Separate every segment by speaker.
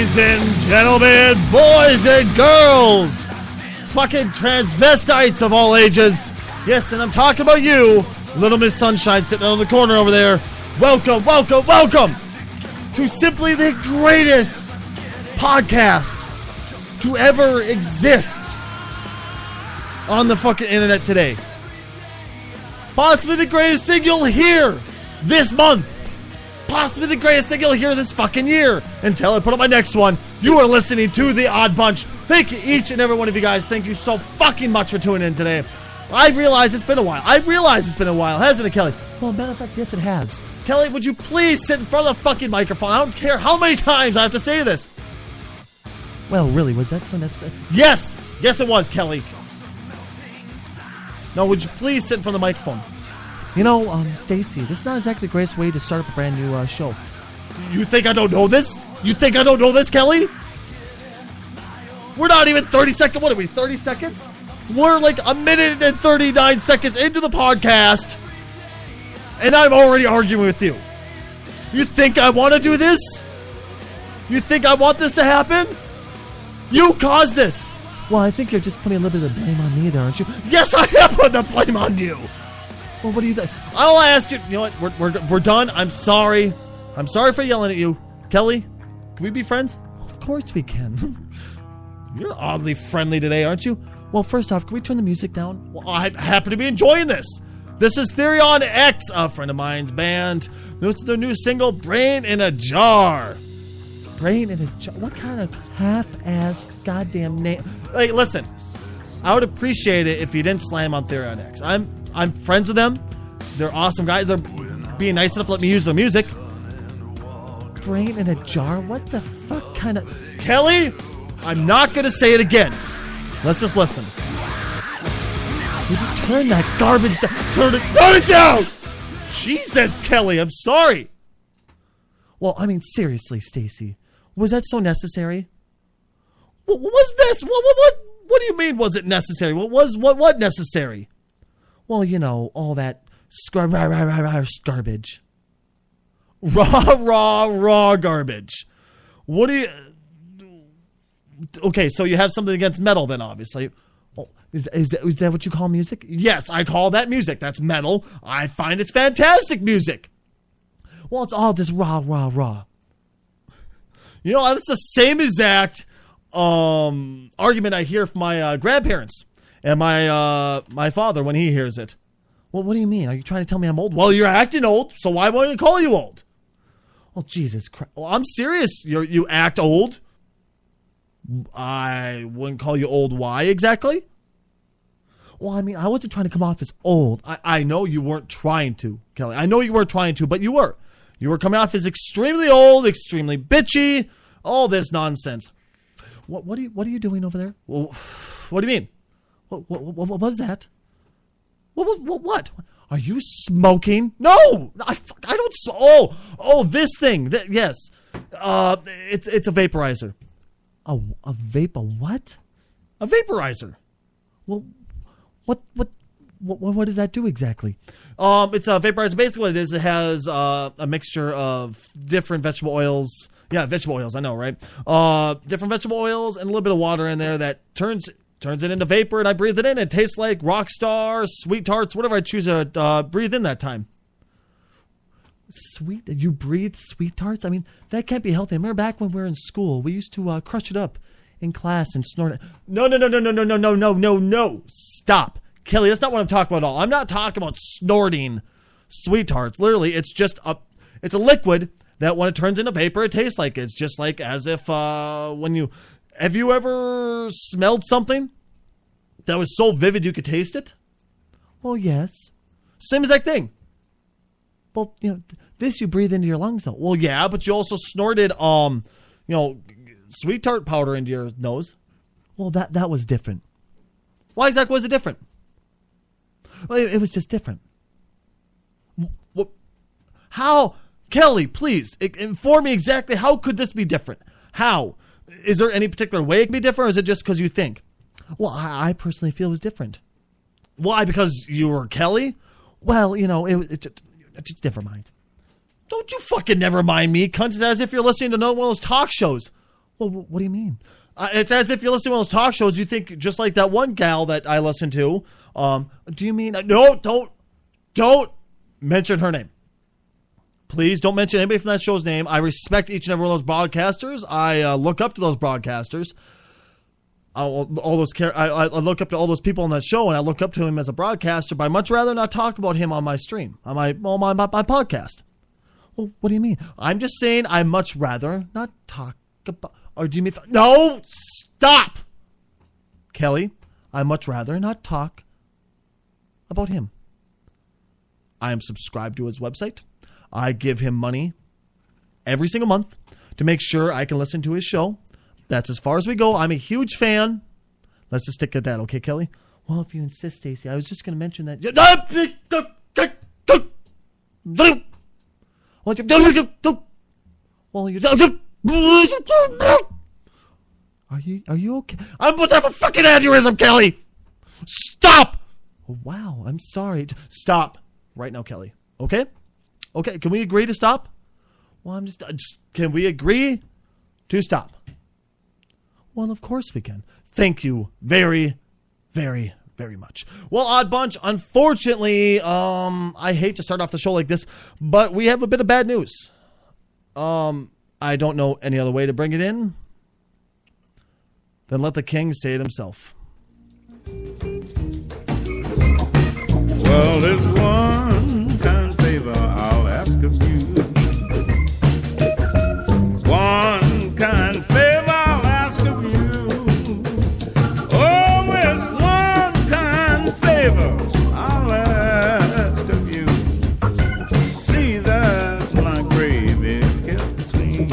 Speaker 1: Ladies and gentlemen, boys and girls, fucking transvestites of all ages. Yes, and I'm talking about you, Little Miss Sunshine sitting on the corner over there. Welcome, welcome, welcome to simply the greatest podcast to ever exist on the fucking internet today. Possibly the greatest thing you'll hear this month. Possibly the greatest thing you'll hear this fucking year. Until I put on my next one, you are listening to the Oddbunch. Thank you, each and every one of you guys. Thank you so fucking much for tuning in today. I realize it's been a while. Hasn't it, Kelly? Well, matter of fact, yes, it has. Kelly, would you please sit in front of the fucking microphone? I don't care how many times I have to say this. Well, really, was that so necessary? Yes! Yes, it was, Kelly. No, would you please sit in front of the microphone? You know, Stacy, this is not exactly the greatest way to start up a brand new show. You think I don't know this? You think I don't know this, Kelly? We're not even 30 seconds. What are we, 30 seconds? We're like a minute and 39 seconds into the podcast, and I'm already arguing with you. You think I want to do this? You think I want this to happen? You caused this. Well, I think you're just putting a little bit of blame on me there, aren't you? Yes, I am putting the blame on you. Well, what do you think? I'll ask you. You know what? We're done. I'm sorry. I'm sorry for yelling at you. Kelly, can we be friends? Of course we can. You're oddly friendly today, aren't you? Well, first off, can we turn the music down? Well, I happen to be enjoying this. This is Theory on X, a friend of mine's band. This is their new single, Brain in a Jar. Brain in a Jar? What kind of half-assed goddamn name? Hey, listen. I would appreciate it if you didn't slam on Theory on X. I'm friends with them. They're awesome guys. They're being nice enough to let me use their music. Brain in a jar? What the fuck kind of... Kelly, I'm not going to say it again. Let's just listen. Would you turn that garbage down? Turn it down! Jesus, Kelly, I'm sorry. Well, I mean, seriously, Stacy. Was that so necessary? What was this? What do you mean, was it necessary? What necessary? Well, you know, all that garbage. Raw garbage. What do you... Okay, so you have something against metal then, obviously. Well, is that what you call music? Yes, I call that music. That's metal. I find it's fantastic music. Well, it's all this raw. You know, that's the same exact argument I hear from my grandparents and my father when he hears it. Well, what do you mean? Are you trying to tell me I'm old? Well, you're acting old, so why won't I call you old? Well, Jesus Christ. Well, I'm serious. You act old. I wouldn't call you old. Why exactly? Well, I mean, I wasn't trying to come off as old. I know you weren't trying to, Kelly. I know you weren't trying to, but you were. You were coming off as extremely old, extremely bitchy, all this nonsense. What are you doing over there? Well, what do you mean? What was that? What? Are you smoking? No, I don't. Oh, this thing. Yes, it's a vaporizer. A vapor what? A vaporizer. Well, what does that do exactly? It's a vaporizer. Basically, what it is, it has a mixture of different vegetable oils. Yeah, vegetable oils. I know, right? Different vegetable oils and a little bit of water in there that turns it into vapor, and I breathe it in. It tastes like Rockstar, Sweet Tarts, whatever I choose to breathe in that time. Sweet? You breathe Sweet Tarts? I mean, that can't be healthy. I remember back when we were in school, we used to crush it up in class and snort it. No. Stop. Kelly, that's not what I'm talking about at all. I'm not talking about snorting Sweet Tarts. Literally, it's just it's a liquid that when it turns into vapor, it tastes like it's just like as if have you ever smelled something that was so vivid you could taste it? Well, yes. Same exact thing. Well, you know, this you breathe into your lungs, though. Well, yeah, but you also snorted, Sweet Tart powder into your nose. Well, that was different. Why exactly was it different? Well, it was just different. What? How? Kelly, please, inform me exactly. How could this be different? How? Is there any particular way it can be different, or is it just because you think? Well, I personally feel it was different. Why? Because you were Kelly? Well, you know, just never mind. Don't you fucking never mind me, cunt. It's as if you're listening to one of those talk shows. Well, what do you mean? It's as if you're listening to one of those talk shows. You think just like that one gal that I listen to. Do you mean? No, don't mention her name. Please don't mention anybody from that show's name. I respect each and every one of those broadcasters. I look up to those broadcasters. I look up to all those people on that show, and I look up to him as a broadcaster. But I'd much rather not talk about him on my stream, on my podcast. Well, what do you mean? I'm just saying I'd much rather not talk about. Or do you mean? No, stop, Kelly. I'd much rather not talk about him. I am subscribed to his website. I give him money every single month to make sure I can listen to his show. That's as far as we go. I'm a huge fan. Let's just stick at that, okay, Kelly? Well, if you insist, Stacy, I was just going to mention that. Are you okay? I'm about to have a fucking aneurysm, Kelly. Stop. Wow, I'm sorry. Stop right now, Kelly. Okay? Okay, can we agree to stop? Well, can we agree to stop? Well, of course we can. Thank you very, very, very much. Well, Oddbunch, unfortunately, I hate to start off the show like this, but we have a bit of bad news. I don't know any other way to bring it in. Then let the king say it himself.
Speaker 2: Well, there's one kind favor I'll ask of you. One kind favor I'll ask of you. Oh, there's one kind favor I'll ask of you. See that my grave is kept clean.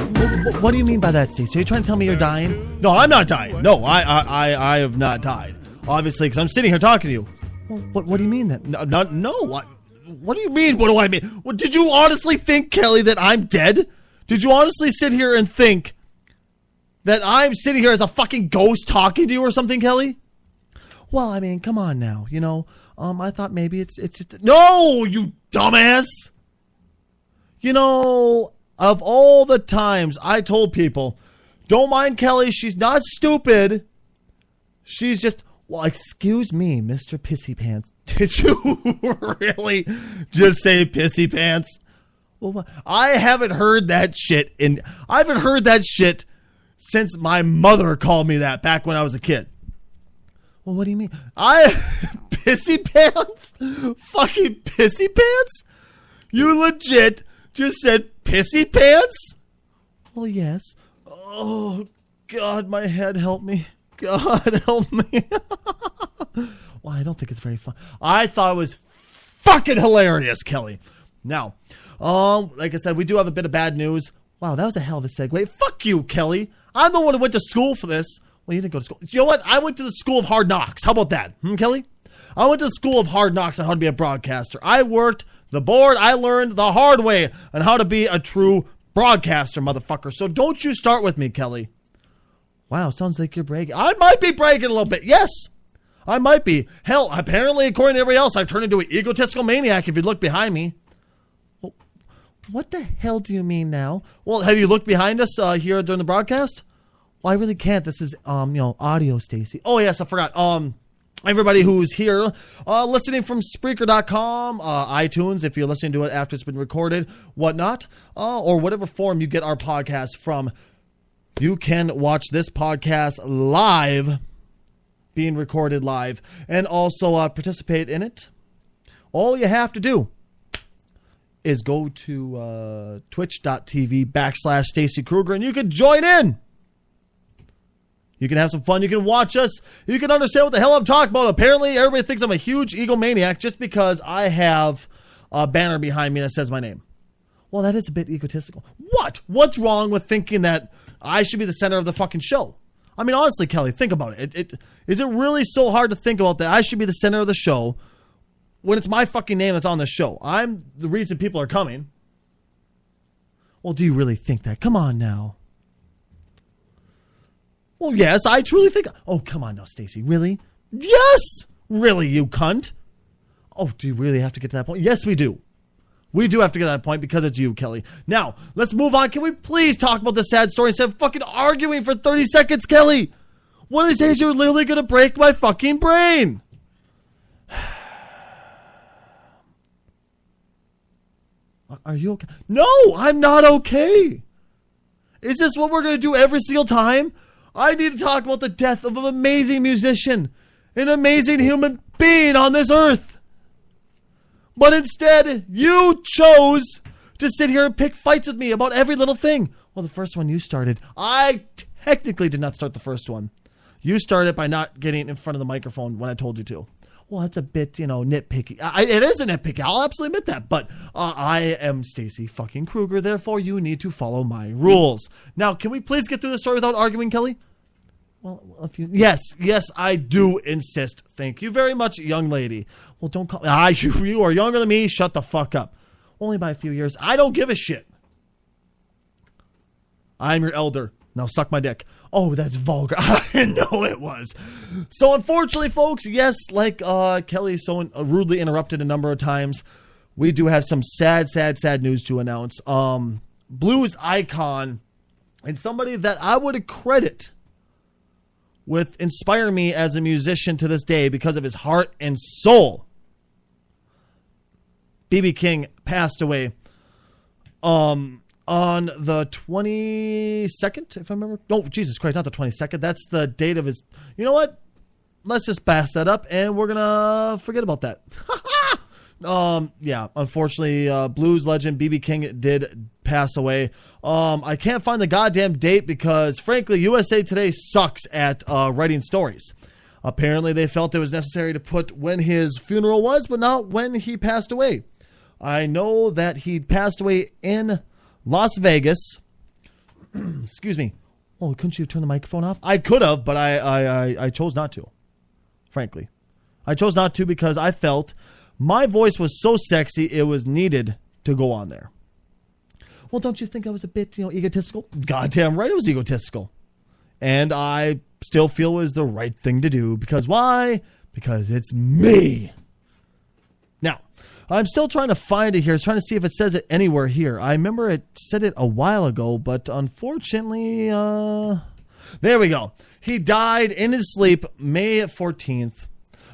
Speaker 1: What do you mean by that, Stacey? Are you trying to tell me you're dying? No, I'm not dying. No, I have not died. Obviously, because I'm sitting here talking to you. Well, what do you mean that? No. What do you mean? What do I mean? Well, did you honestly think, Kelly, that I'm dead? Did you honestly sit here and think that I'm sitting here as a fucking ghost talking to you or something, Kelly? Well, I mean, come on now. You know, I thought maybe it's just... No, you dumbass! You know, of all the times I told people, don't mind Kelly, she's not stupid. She's just... Well, excuse me, Mr. Pissy Pants. Did you really just say Pissy Pants? Well, I haven't heard that shit since my mother called me that back when I was a kid. Well, what do you mean? Pissy Pants? Fucking Pissy Pants? You legit just said Pissy Pants? Well, yes. Oh, God, my head, help me. God help me. Well, I don't think it's very fun. I thought it was fucking hilarious, Kelly. Now, like I said, we do have a bit of bad news. Wow, that was a hell of a segue. Fuck you, Kelly. I'm the one who went to school for this. Well, you didn't go to school. You know what? I went to the school of hard knocks. How about that? Kelly? I went to the school of hard knocks on how to be a broadcaster. I worked the board. I learned the hard way on how to be a true broadcaster, motherfucker. So don't you start with me, Kelly. Wow, sounds like you're bragging. I might be bragging a little bit. Yes, I might be. Hell, apparently, according to everybody else, I've turned into an egotistical maniac if you look behind me. Well, what the hell do you mean now? Well, have you looked behind us here during the broadcast? Well, I really can't. This is, audio, Stacy. Oh, yes, I forgot. Everybody who's here listening from Spreaker.com, iTunes, if you're listening to it after it's been recorded, whatnot, or whatever form you get our podcast from, you can watch this podcast live, being recorded live, and also participate in it. All you have to do is go to twitch.tv/Stacy Krugger, and you can join in. You can have some fun. You can watch us. You can understand what the hell I'm talking about. Apparently, everybody thinks I'm a huge egomaniac just because I have a banner behind me that says my name. Well, that is a bit egotistical. What? What's wrong with thinking that I should be the center of the fucking show? I mean, honestly, Kelly, think about it. Is it really so hard to think about that I should be the center of the show when it's my fucking name that's on the show? I'm the reason people are coming. Well, do you really think that? Come on now. Well, yes, I truly think... Oh, come on now, Stacy. Really? Yes! Really, you cunt? Oh, do you really have to get to that point? Yes, we do. We do have to get to that point because it's you, Kelly. Now, let's move on. Can we please talk about the sad story instead of fucking arguing for 30 seconds, Kelly? What is this? You're literally going to break my fucking brain. Are you okay? No, I'm not okay. Is this what we're going to do every single time? I need to talk about the death of an amazing musician, an amazing human being on this earth. But instead, you chose to sit here and pick fights with me about every little thing. Well, the first one you started. I technically did not start the first one. You started by not getting in front of the microphone when I told you to. Well, that's a bit, nitpicky. It is a nitpicky. I'll absolutely admit that. But I am Stacy fucking Krugger. Therefore, you need to follow my rules. Now, can we please get through the story without arguing, Kelly? Well, yes, I do insist. Thank you very much, young lady. Well, don't call you are younger than me. Shut the fuck up. Only by a few years. I don't give a shit. I'm your elder. Now suck my dick. Oh, that's vulgar. I know it was. So unfortunately, folks, yes, like Kelly so rudely interrupted a number of times, we do have some sad news to announce. Blues icon and somebody that I would credit with inspiring me as a musician to this day because of his heart and soul. B.B. King passed away on the 22nd, if I remember. No, Jesus Christ, not the 22nd. That's the date of his... You know what? Let's just pass that up, and we're going to forget about that. Yeah, unfortunately, blues legend B.B. King did pass away. I can't find the goddamn date because, frankly, USA Today sucks at writing stories. Apparently, they felt it was necessary to put when his funeral was, but not when he passed away. I know that he passed away in Las Vegas. Excuse me. Oh, couldn't you turn the microphone off? I could have, but I chose not to. Frankly, I chose not to because I felt my voice was so sexy it was needed to go on there. Well, don't you think I was a bit, egotistical? Goddamn right, it was egotistical, and I still feel it was the right thing to do because why? Because it's me. Now, I'm still trying to find it here. I was trying to see if it says it anywhere here. I remember it said it a while ago, but unfortunately, there we go. He died in his sleep May 14th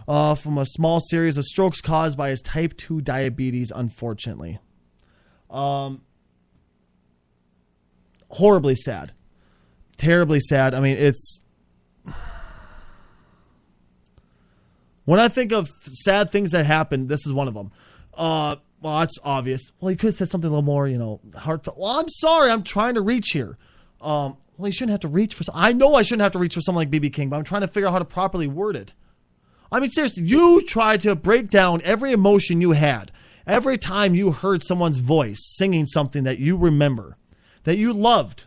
Speaker 1: from a small series of strokes caused by his type 2 diabetes, unfortunately. Horribly sad. Terribly sad. I mean, it's... When I think of sad things that happened, this is one of them. Well, that's obvious. Well, he could have said something a little more, heartfelt. Well, I'm sorry. I'm trying to reach here. Well, you shouldn't have to reach for... I know I shouldn't have to reach for someone like B.B. King, but I'm trying to figure out how to properly word it. I mean, seriously, you tried to break down every emotion you had. Every time you heard someone's voice singing something that you remember, that you loved.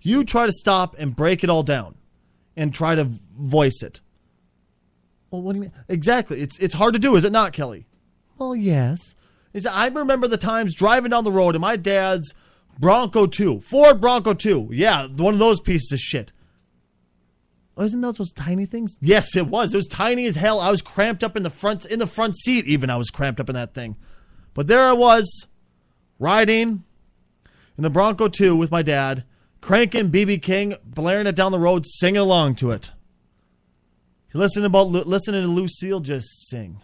Speaker 1: You try to stop and break it all down and try to voice it. Well, what do you mean? Exactly. It's hard to do, is it not, Kelly? Well, yes. I remember the times driving down the road in my dad's Bronco 2. Ford Bronco 2. Yeah, one of those pieces of shit. Oh, isn't those tiny things? Yes, it was. It was tiny as hell. I was cramped up in the front seat even. I was cramped up in that thing. But there I was, riding in the Bronco 2 with my dad, cranking B.B. King, blaring it down the road, singing along to it. Listening to Lucille just sing.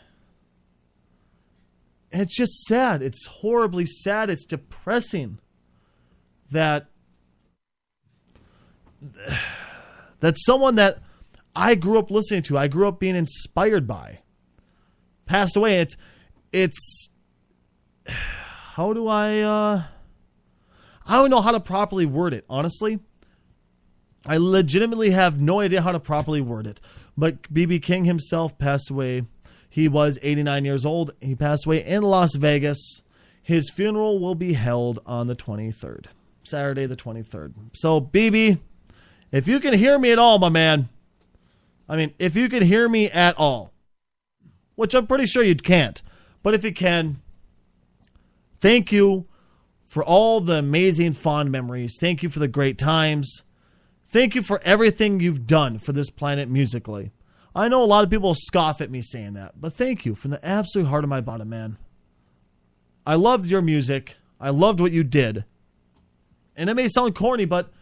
Speaker 1: And it's just sad. It's horribly sad. It's depressing that someone that I grew up listening to, I grew up being inspired by, passed away. It's how do I don't know how to properly word it, honestly. I legitimately have no idea how to properly word it. But B.B. King himself passed away. He was 89 years old. He passed away in Las Vegas. His funeral will be held on the 23rd, Saturday the 23rd. So, BB, if you can hear me at all, my man, if you can hear me at all, which I'm pretty sure you can't, but if you can, thank you for all the amazing fond memories. Thank you for the great times. Thank you for everything you've done for this planet musically. I know a lot of people scoff at me saying that, but thank you from the absolute heart of my bottom, man. I loved your music. I loved what you did. And it may sound corny, but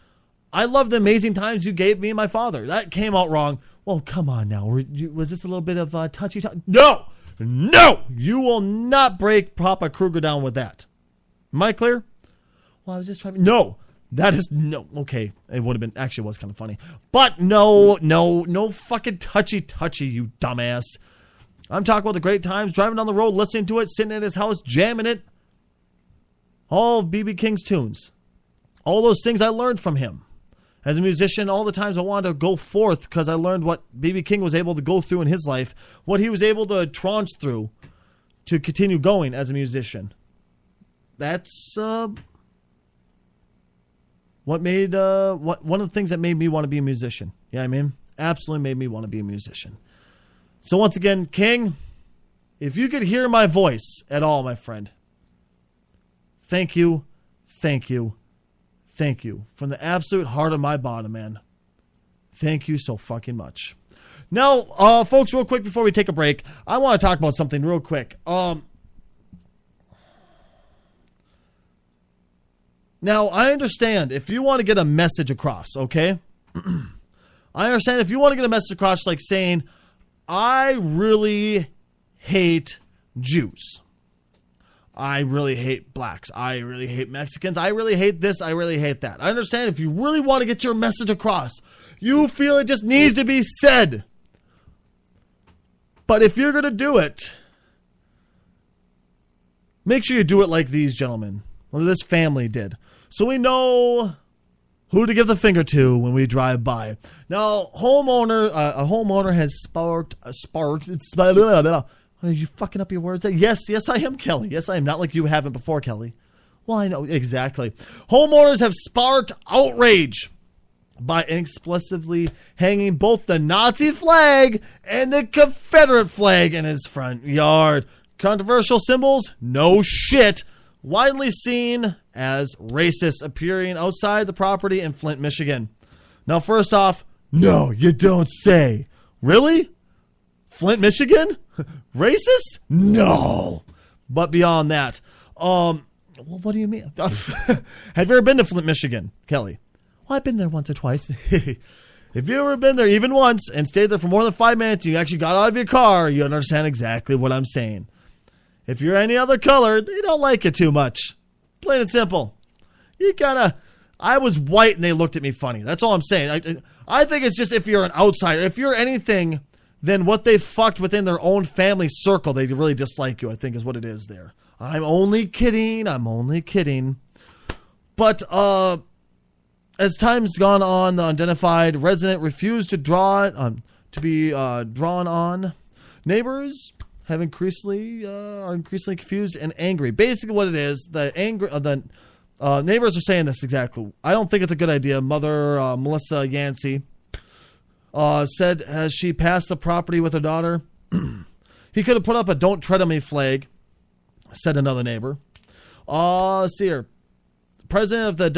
Speaker 1: I love the amazing times you gave me and my father. That came out wrong. Well, come on now. Was this a little bit of touchy? No! You will not break Papa Krugger down with that. Am I clear? Well, I was just trying. No. That is no. Okay. It would have been. Actually, it was kind of funny. But no fucking touchy, you dumbass. I'm talking about the great times, driving down the road, listening to it, sitting in his house, jamming it. All of B.B. King's tunes. All those things I learned from him. As a musician, all the times I wanted to go forth because I learned what B.B. King was able to go through in his life, what he was able to tranche through to continue going as a musician. That's what made one of the things that made me want to be a musician. Yeah, I mean, absolutely made me want to be a musician. So once again, King, if you could hear my voice at all, my friend, thank you from the absolute heart of my bottom, man. Thank you so fucking much. Now, folks, real quick before we take a break, I want to talk about something real quick. Now, I understand if you want to get a message across, okay? I understand if you want to get a message across like saying, I really hate Jews. I really hate blacks. I really hate Mexicans. I really hate this. I really hate that. I understand if you really want to get your message across, you feel it just needs to be said. But if you're going to do it, make sure you do it like these gentlemen, well, this family did. So we know who to give the finger to when we drive by. Now, a homeowner has sparked. Are you fucking up your words? Yes, I am, Kelly. Yes, I am. Not like you haven't before, Kelly. Well, I know. Exactly. Homeowners have sparked outrage by inexplicably hanging both the Nazi flag and the Confederate flag in his front yard. Controversial symbols? No shit. Widely seen as racist, appearing outside the property in Flint, Michigan. Now, first off, no, you don't say. Really? Flint, Michigan? Racist? No. But beyond that, well, what do you mean? Have you ever been to Flint, Michigan, Kelly? Well, I've been there once or twice. If you ever been there even once and stayed there for more than 5 minutes and you actually got out of your car, you understand exactly what I'm saying. If you're any other color, they don't like it too much. Plain and simple. I was white and they looked at me funny. That's all I'm saying. I think it's just if you're an outsider, if you're anything than what they fucked within their own family circle, they really dislike you, I think is what it is there. I'm only kidding. But as time's gone on, the unidentified resident refused to be drawn on. Neighbors are increasingly confused and angry. Basically what it is, the neighbors are saying this exactly. I don't think it's a good idea. Mother Melissa Yancey said as she passed the property with her daughter, he could have put up a "Don't Tread on Me" flag, said another neighbor. See here. The president of the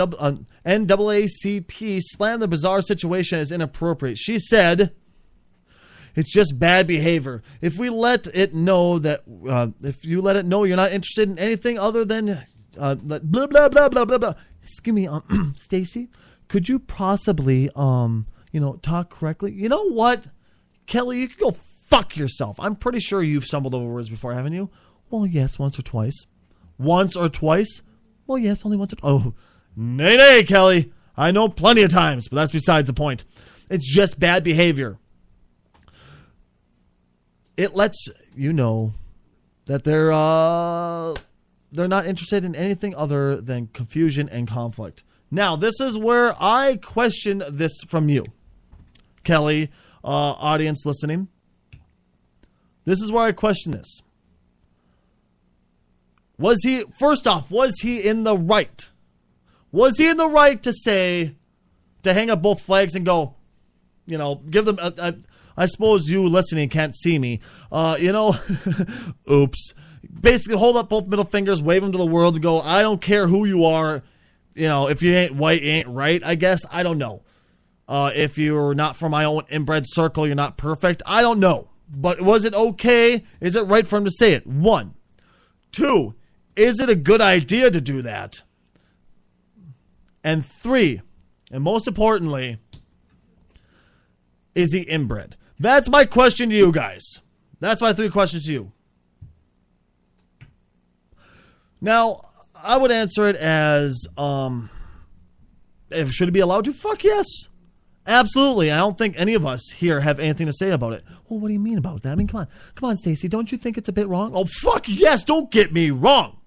Speaker 1: NAACP slammed the bizarre situation as inappropriate. She said, "It's just bad behavior. If we let it know that, if you let it know you're not interested in anything other than blah blah blah blah blah blah." Excuse me, Stacy, could you possibly talk correctly? You know what, Kelly, you could go fuck yourself. I'm pretty sure you've stumbled over words before, haven't you? Well, yes, once or twice. Once or twice? Well, yes, only once or twice. Oh, nay, Kelly. I know plenty of times, but that's besides the point. It's just bad behavior. It lets you know that they're not interested in anything other than confusion and conflict. Now, this is where I question this from you, Kelly, audience listening. This is where I question this. Was he in the right? Was he in the right to say, to hang up both flags and go, give them, I suppose you listening can't see me, oops. Basically hold up both middle fingers, wave them to the world and go, I don't care who you are. If you ain't white, you ain't right, I guess. I don't know. If you're not from my own inbred circle, you're not perfect. I don't know. But was it okay? Is it right for him to say it? 1. 2, is it a good idea to do that? And 3, and most importantly, is he inbred? That's my question to you guys. That's my 3 questions to you. Now, I would answer it as, if should it be allowed to? Fuck yes. Absolutely. I don't think any of us here have anything to say about it. Well, what do you mean about that? I mean, come on, Stacy. Don't you think it's a bit wrong? Oh, fuck yes. Don't get me wrong.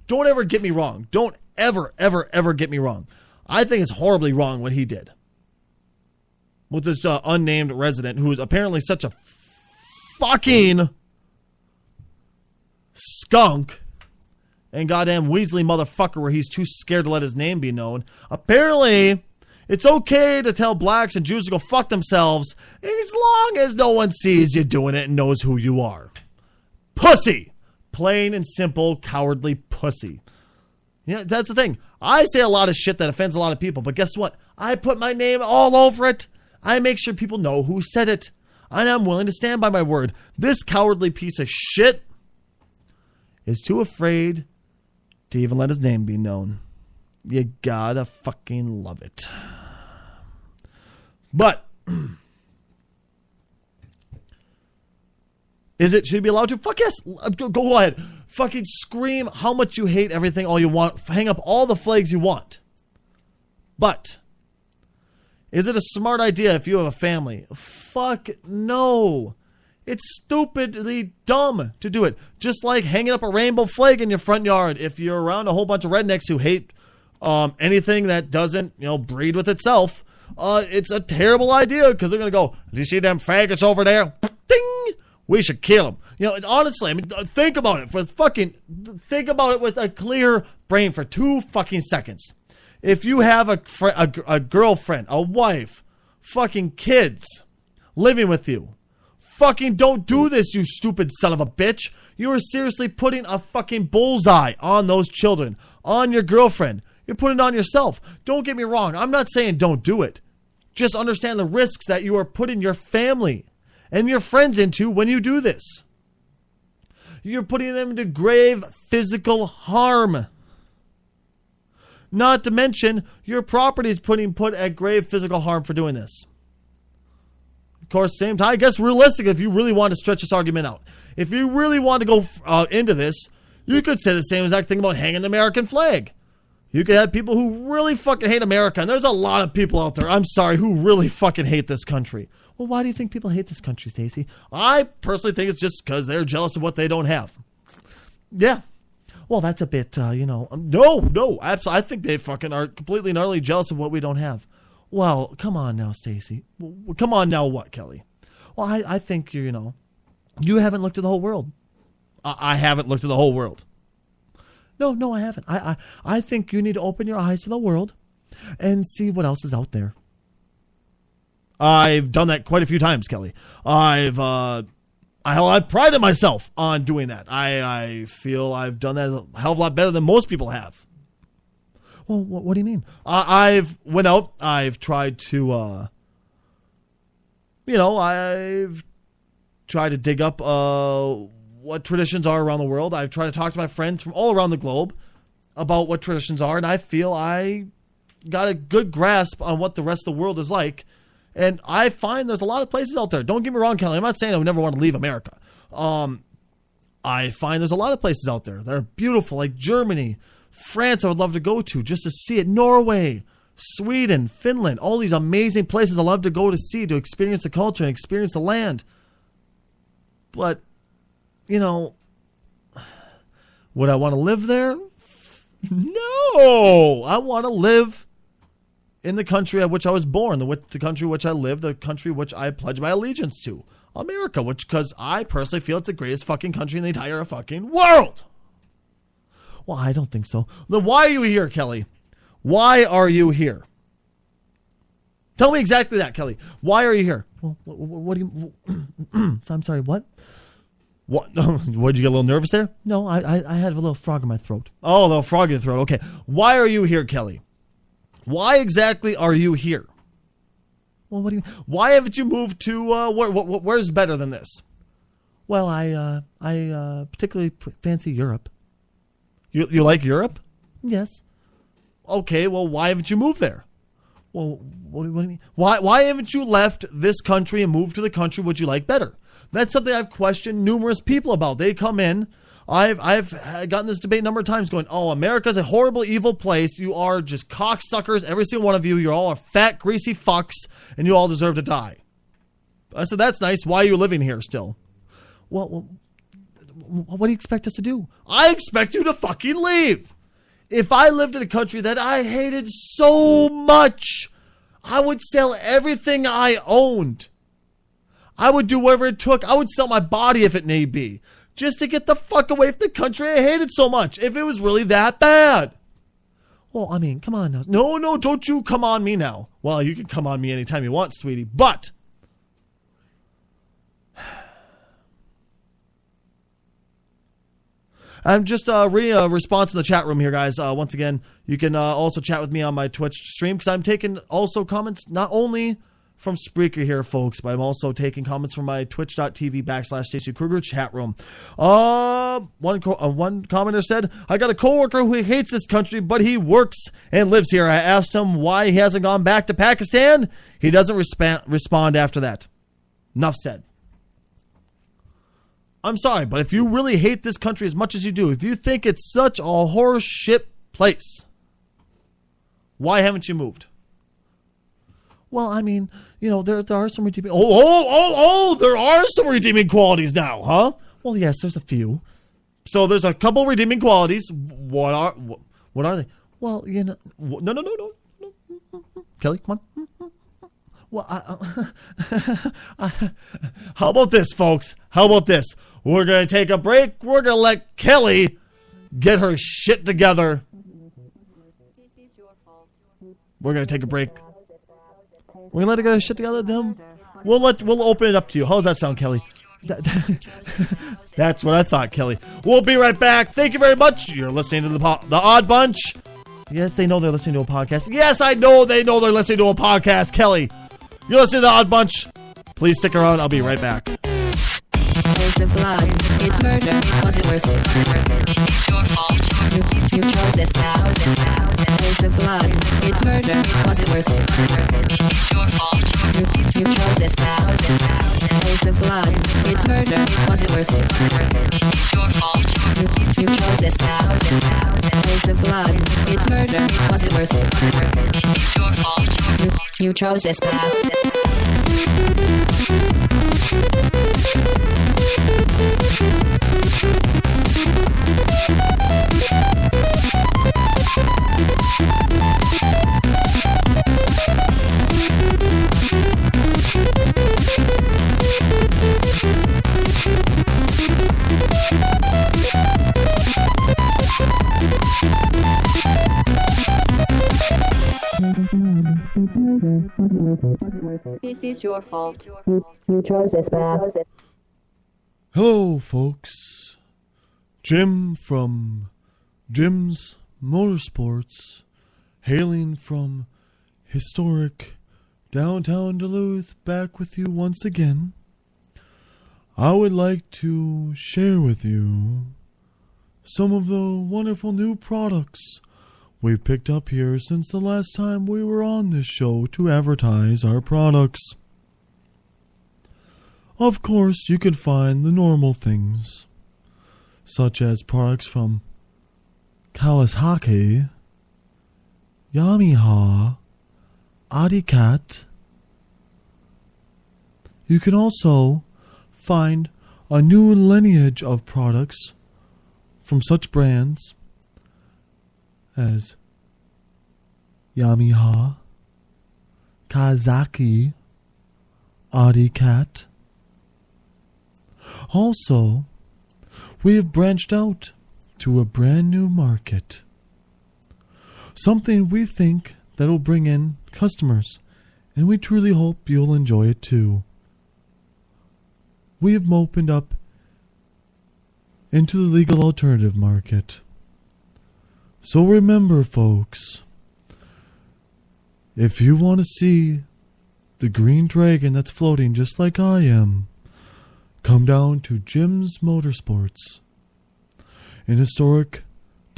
Speaker 1: Don't ever get me wrong. Don't ever get me wrong. I think it's horribly wrong what he did with this unnamed resident who is apparently such a fucking skunk and goddamn Weasley motherfucker where he's too scared to let his name be known. Apparently, it's okay to tell blacks and Jews to go fuck themselves as long as no one sees you doing it and knows who you are. Pussy. Plain and simple, cowardly pussy. Yeah, that's the thing. I say a lot of shit that offends a lot of people, but guess what? I put my name all over it. I make sure people know who said it. And I'm willing to stand by my word. This cowardly piece of shit is too afraid to even let his name be known. You gotta fucking love it. But should it be allowed to? Fuck yes. Go ahead. Fucking scream how much you hate everything all you want. Hang up all the flags you want. But is it a smart idea if you have a family? Fuck no. It's stupidly dumb to do it. Just like hanging up a rainbow flag in your front yard. If you're around a whole bunch of rednecks who hate anything that doesn't, breed with itself, it's a terrible idea because they're going to go, do you see them faggots over there? Ding! We should kill them. Honestly, think about it. Think about it with a clear brain for 2 fucking seconds. If you have a girlfriend, a wife, fucking kids living with you, fucking don't do this, you stupid son of a bitch. You are seriously putting a fucking bullseye on those children, on your girlfriend. You're putting it on yourself. Don't get me wrong. I'm not saying don't do it. Just understand the risks that you are putting your family and your friends into when you do this. You're putting them into grave physical harm. Not to mention, your property is put at grave physical harm for doing this. Of course, same time, I guess realistic if you really want to stretch this argument out. If you really want to go into this, you could say the same exact thing about hanging the American flag. You could have people who really fucking hate America, and there's a lot of people out there, I'm sorry, who really fucking hate this country. Well, why do you think people hate this country, Stacy? I personally think it's just because they're jealous of what they don't have. Yeah. Well, that's a bit, No, absolutely. I think they fucking are completely and utterly jealous of what we don't have. Well, come on now, Stacy. Come on now, what, Kelly? Well, I think, you haven't looked at the whole world. I haven't looked at the whole world. No, I haven't. I think you need to open your eyes to the world and see what else is out there. I've done that quite a few times, Kelly. I prided myself on doing that. I feel I've done that a hell of a lot better than most people have. Well, what do you mean? I've went out. I've tried to, I've tried to dig up what traditions are around the world. I've tried to talk to my friends from all around the globe about what traditions are, and I feel I got a good grasp on what the rest of the world is like. And I find there's a lot of places out there. Don't get me wrong, Kelly. I'm not saying I would never want to leave America. I find there's a lot of places out there that are beautiful, like Germany, France I would love to go to just to see it, Norway, Sweden, Finland, all these amazing places I love to go to see, to experience the culture and experience the land. But, would I want to live there? No! I want to live in the country at which I was born, the country which I live, the country which I pledge my allegiance to, America, because I personally feel it's the greatest fucking country in the entire fucking world. Well, I don't think so. Then why are you here, Kelly? Why are you here? Tell me exactly that, Kelly. Why are you here? Well, what do you... I'm sorry, what? What? Did you get a little nervous there? No, I had a little frog in my throat. Oh, a little frog in your throat. Okay. Why are you here, Kelly? Why exactly are you here? Well, what do you mean? Why haven't you moved to, where's better than this? Well, I particularly fancy Europe. You like Europe? Yes. Okay, well, why haven't you moved there? Well, what do you mean? Why haven't you left this country and moved to the country would you like better? That's something I've questioned numerous people about. They come in. I've gotten this debate a number of times going, oh, America's a horrible, evil place. You are just cocksuckers, every single one of you. You're all fat, greasy fucks, and you all deserve to die. I said, that's nice. Why are you living here still? Well, what do you expect us to do? I expect you to fucking leave. If I lived in a country that I hated so much, I would sell everything I owned. I would do whatever it took. I would sell my body if it need be, just to get the fuck away from the country I hated so much, if it was really that bad. Well, I mean, come on now. No, don't you come on me now. Well, you can come on me anytime you want, sweetie, but I'm just response in the chat room here, guys. Once again, you can also chat with me on my Twitch stream, because I'm taking also comments not only from Spreaker here, folks, but I'm also taking comments from my twitch.tv/Stacy Krugger chat room. One commenter said, I got a coworker who hates this country, but he works and lives here. I asked him why he hasn't gone back to Pakistan. He doesn't respond after that. Enough said. I'm sorry, but if you really hate this country as much as you do, if you think it's such a horse shit place, why haven't you moved? Well, I mean, you know, there are some redeeming... there are some redeeming qualities now, huh? Well, yes, there's a few. So there's a couple redeeming qualities. What are they? Well, you know... No. Kelly, come on. Well, how about this, folks? How about this? We're going to take a break. We're going to let Kelly get her shit together. We're going to take a break. We're going to let her get her shit together. Then we'll open it up to you. How does that sound, Kelly? That's what I thought, Kelly. We'll be right back. Thank you very much. You're listening to the Oddbunch. Yes, they know they're listening to a podcast. Yes, I know they know they're listening to a podcast, Kelly. You're listening to the Oddbunch. Please stick around. I'll be right back.
Speaker 3: Taste of blood, it's murder. Was it worth it? This is your fault. You chose this path. Taste of blood, it's murder. Was it worth it? This is your fault. You chose this path. Taste of blood, it's murder. Was it worth it? This is your fault. You chose this path. Taste of blood, it's murder. Was it worth it? This is your fault. You chose this path. This is your fault. You chose this path.
Speaker 1: Hello, folks. Jim from Jim's Motorsports, hailing from historic downtown Duluth, back with you once again. I would like to share with you some of the wonderful new products we've picked up here since the last time we were on this show to advertise our products. Of course, you can find the normal things, such as products from Kawasaki, Yamaha, Adicat. You can also find a new lineage of products from such brands as Yamaha, Kawasaki, Adicat. Also, we have branched out to a brand new market. Something we think that will bring in customers, and we truly hope you'll enjoy it too. We have opened up into the legal alternative market. So remember, folks, if you want to see the green dragon that's floating just like I am, come down to Jim's Motorsports in historic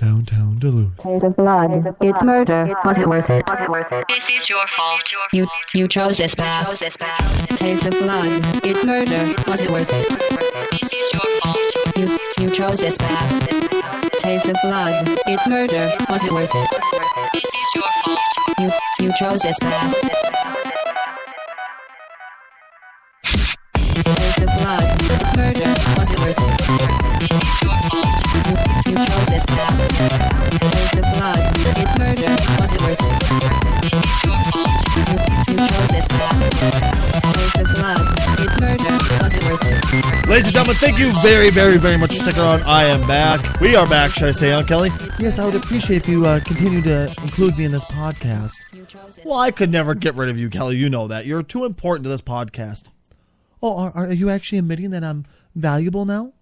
Speaker 1: downtown Duluth.
Speaker 3: Taste of blood. It's murder. Was it worth it? This is your fault. You chose this path. Taste of blood. It's murder. Was it worth it? This is your fault. You chose this path. Taste of blood. It's murder. Was it worth it? This is your fault. You chose this path. Taste of blood. It's murder. Was it worth it? This is your fault. You chose this path. Taste of blood. It's murder. Was it worth it? This is your fault. You chose this path. Taste of blood. It's murder. Was it worth it?
Speaker 1: Ladies and gentlemen, thank you very, very, very much for sticking around. I am back. We are back, should I say, huh, Kelly? Yes, I would appreciate if you continue to include me in this podcast. Well, I could never get rid of you, Kelly. You know that. You're too important to this podcast. Oh, are you actually admitting that I'm valuable now?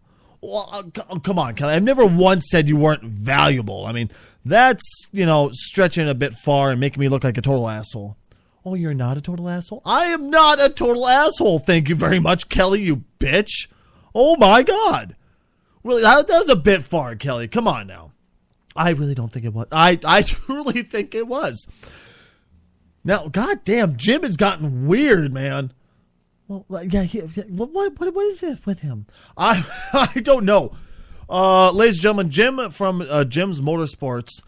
Speaker 1: Well, come on, Kelly. I've never once said you weren't valuable. I mean, that's, stretching a bit far and making me look like a total asshole. Oh, you're not a total asshole? I am not a total asshole. Thank you very much, Kelly, you bitch. Oh, my God. Really, that was a bit far, Kelly. Come on now. I really don't think it was. I truly think it was. Now, goddamn, Jim has gotten weird, man. Well, yeah. What is it with him? I don't know. Ladies and gentlemen, Jim from Jim's Motorsports.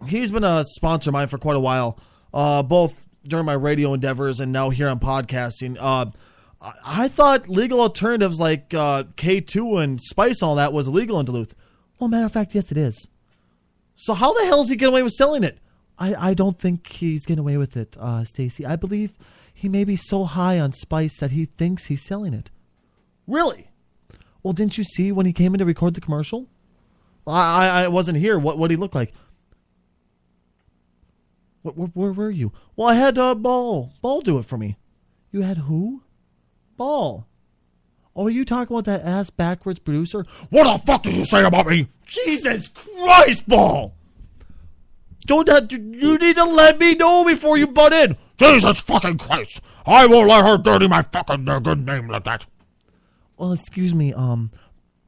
Speaker 1: He's been a sponsor of mine for quite a while. Both during my radio endeavors and now here on podcasting. I thought legal alternatives like K2 and Spice and all that was illegal in Duluth. Well, matter of fact, yes, it is. So how the hell is he getting away with selling it? I don't think he's getting away with it, Stacy. I believe he may be so high on Spice that he thinks he's selling it. Really? Well, didn't you see when he came in to record the commercial? I wasn't here. What did he look like? Where were you? Well, I had Ball do it for me. You had who? Ball. Oh, are you talking about that ass backwards producer? What the fuck did you say about me? Jesus Christ, Ball! You need to let me know before you butt in. Jesus fucking Christ! I won't let her dirty my fucking good name like that. Well, excuse me,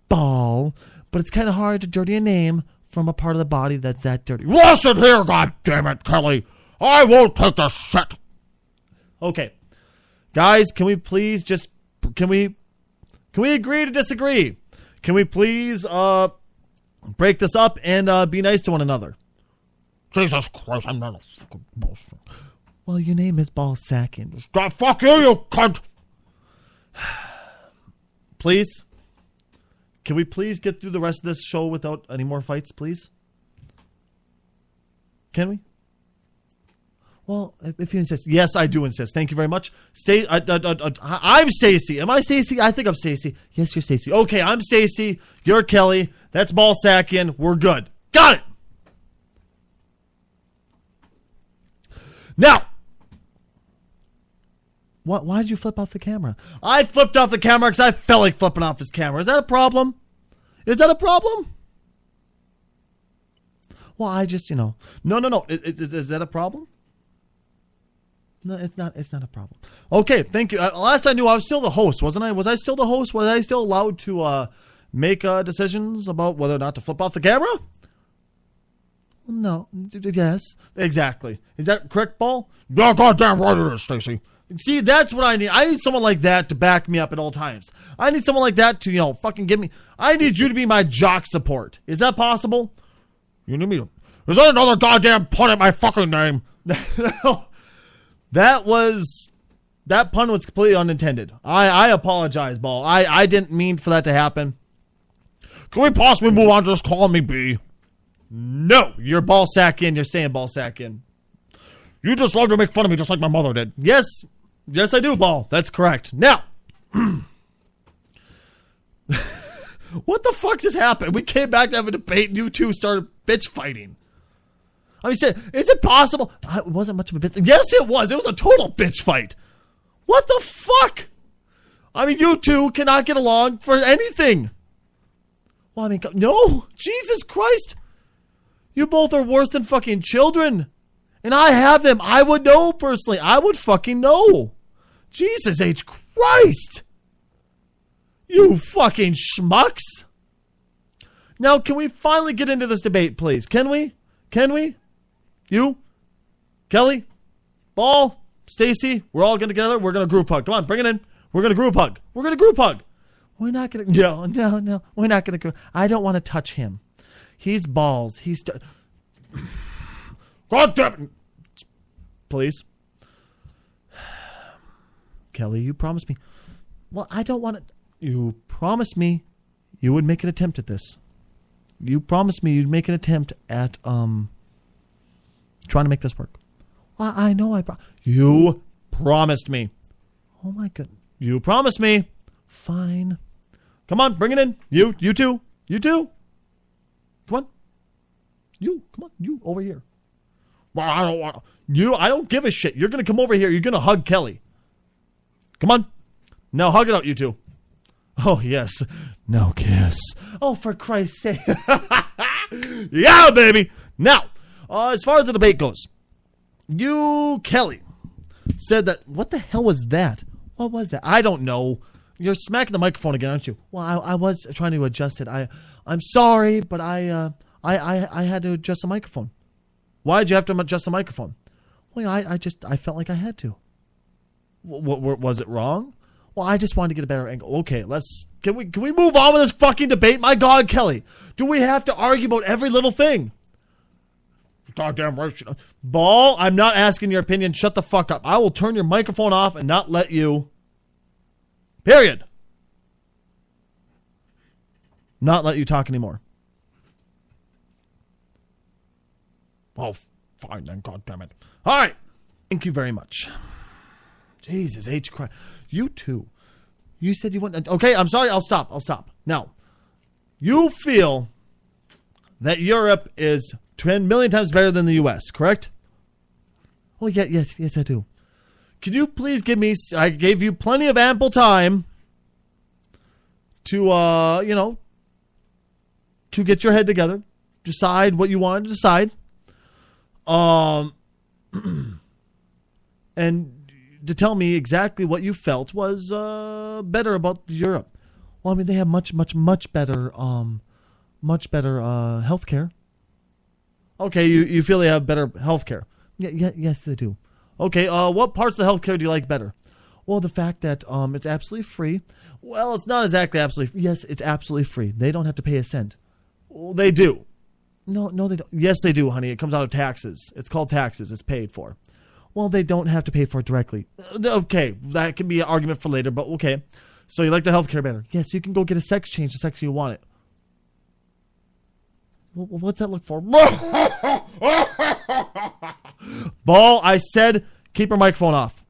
Speaker 1: Ball, but it's kind of hard to dirty a name from a part of the body that's that dirty. Listen here, goddammit, Kelly. I won't take the shit. Okay. Guys, can we please just... Can we agree to disagree? Can we please break this up and be nice to one another? Jesus Christ, I'm not a fucking bullshit. Well, your name is Ball Sackin. Fuck you cunt! Please? Can we please get through the rest of this show without any more fights, please? Can we? Well, if you insist. Yes, I do insist. Thank you very much. I'm Stacy. Am I Stacy? I think I'm Stacy. Yes, you're Stacy. Okay, I'm Stacy. You're Kelly. That's Ball Sackin. We're good. Got it! Now, why did you flip off the camera? I flipped off the camera because I felt like flipping off his camera. Is that a problem? Is that a problem? Well, I just, No. Is that a problem? No, it's not. It's not a problem. Okay, thank you. Last I knew, I was still the host, wasn't I? Was I still the host? Was I still allowed to make decisions about whether or not to flip off the camera? No. Yes. Exactly. Is that correct, Ball? Yeah, goddamn right it is, Stacy. See, that's what I need. I need someone like that to back me up at all times. I need someone like that to, fucking give me... I need you to be my jock support. Is that possible? You need me to... Is that another goddamn pun at my fucking name? That pun was completely unintended. I apologize, Ball. I didn't mean for that to happen. Can we possibly move on to just calling me B? No, you're Ball Sackin. You're staying Ball Sackin. You just love to make fun of me just like my mother did. Yes, I do, Ball. That's correct. Now, what the fuck just happened? We came back to have a debate and you two started bitch fighting. I mean, is it possible? It wasn't much of a bitch. Yes, it was. It was a total bitch fight. What the fuck? I mean, you two cannot get along for anything. Well, I mean, no. Jesus Christ. You both are worse than fucking children. And I have them. I would know personally. I would fucking know. Jesus H. Christ. You fucking schmucks. Now, can we finally get into this debate, please? Can we? Can we? You? Kelly? Ball? Stacy? We're all going to together. We're going to group hug. Come on, bring it in. We're going to group hug. We're going to group hug. We're not going to. No. We're not going to. I don't want to touch him. He's balls. He's. God damn it. Please. Kelly, you promised me. Well, I don't want to. You promised me you would make an attempt at this. You promised me you'd make an attempt at trying to make this work. Well, I know you promised me. Oh my goodness. You promised me. Fine. Come on, bring it in. You too. You too. Come on. Come on. You over here. Well, I don't want you. I don't give a shit. You're going to come over here. You're going to hug Kelly. Come on. Now hug it out, you two. Oh, yes. No kiss. Oh, for Christ's sake. Yeah, baby. Now, as far as the debate goes, you, Kelly, said that. What the hell was that? What was that? I don't know. You're smacking the microphone again, aren't you? Well, I was trying to adjust it. I'm sorry, but I had to adjust the microphone. Why did you have to adjust the microphone? Well, I felt like I had to. What was it wrong? Well, I just wanted to get a better angle. Okay, can we move on with this fucking debate? My God, Kelly, do we have to argue about every little thing? Goddamn right. Ball, I'm not asking your opinion. Shut the fuck up. I will turn your microphone off and not let you. Period. Not let you talk anymore. Oh, fine then. God damn it. All right. Thank you very much. Jesus H. Christ. You too. You said you wouldn't. Okay, I'm sorry. I'll stop. Now, you feel that Europe is 10 million times better than the U.S., correct? Oh, yeah, yes, I do. Could you please give me, I gave you plenty of ample time to, to get your head together, decide what you wanted to decide, and to tell me exactly what you felt was better about Europe. Well, I mean, they have much better healthcare. Okay, you feel they have better healthcare. Yeah, yes, they do. Okay, what parts of the healthcare do you like better? Well, the fact that it's absolutely free. Well, it's not exactly absolutely. Yes, it's absolutely free. They don't have to pay a cent. Well, they do. No, they don't. Yes, they do, honey. It comes out of taxes. It's called taxes. It's paid for. Well, they don't have to pay for it directly. Okay, that can be an argument for later, but okay. So you like the healthcare better? Yes, you can go get a sex change the sex you want it. What's that look for? Ball, I said keep your microphone off.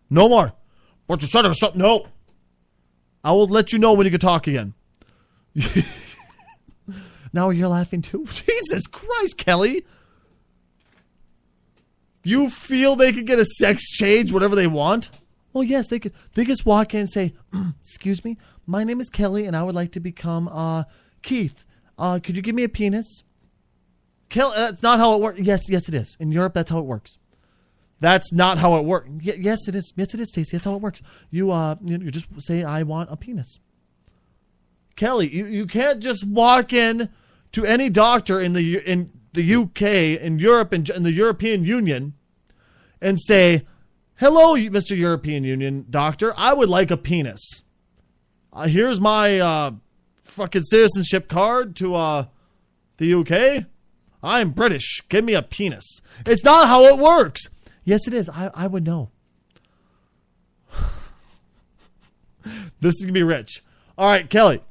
Speaker 1: No more. But you're trying to stop. No. I will let you know when you can talk again. Now you're laughing too? Jesus Christ, Kelly. You feel they could get a sex change, whatever they want? Well, yes, they could. They just walk in and say, excuse me, my name is Kelly, and I would like to become Keith. Could you give me a penis? That's not how it works. Yes, it is. In Europe, that's how it works. That's not how it works. Yes, it is. Yes, it is, Stacy. That's how it works. You just say, I want a penis. Kelly, you can't just walk in to any doctor in the UK, in Europe, in the European Union, and say, hello, Mr. European Union doctor, I would like a penis. Here's my fucking citizenship card to the UK. I'm British. Give me a penis. It's not how it works. Yes, it is. I would know. This is going to be rich. All right, Kelly.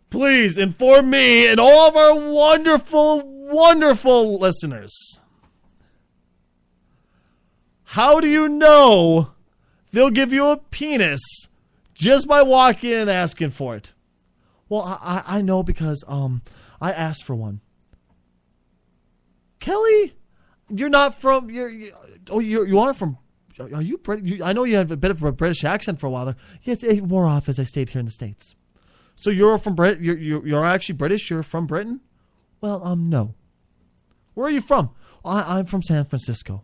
Speaker 1: Please inform me and all of our wonderful, wonderful listeners. How do you know they'll give you a penis just by walking in and asking for it? Well, I know because I asked for one. Kelly, you're not from you are from. Are you British? I know you have a bit of a British accent for a while there. Yes, it wore off as I stayed here in the States. So you're from Brit? You're actually British? You're from Britain? Well, no. Where are you from? I'm from San Francisco.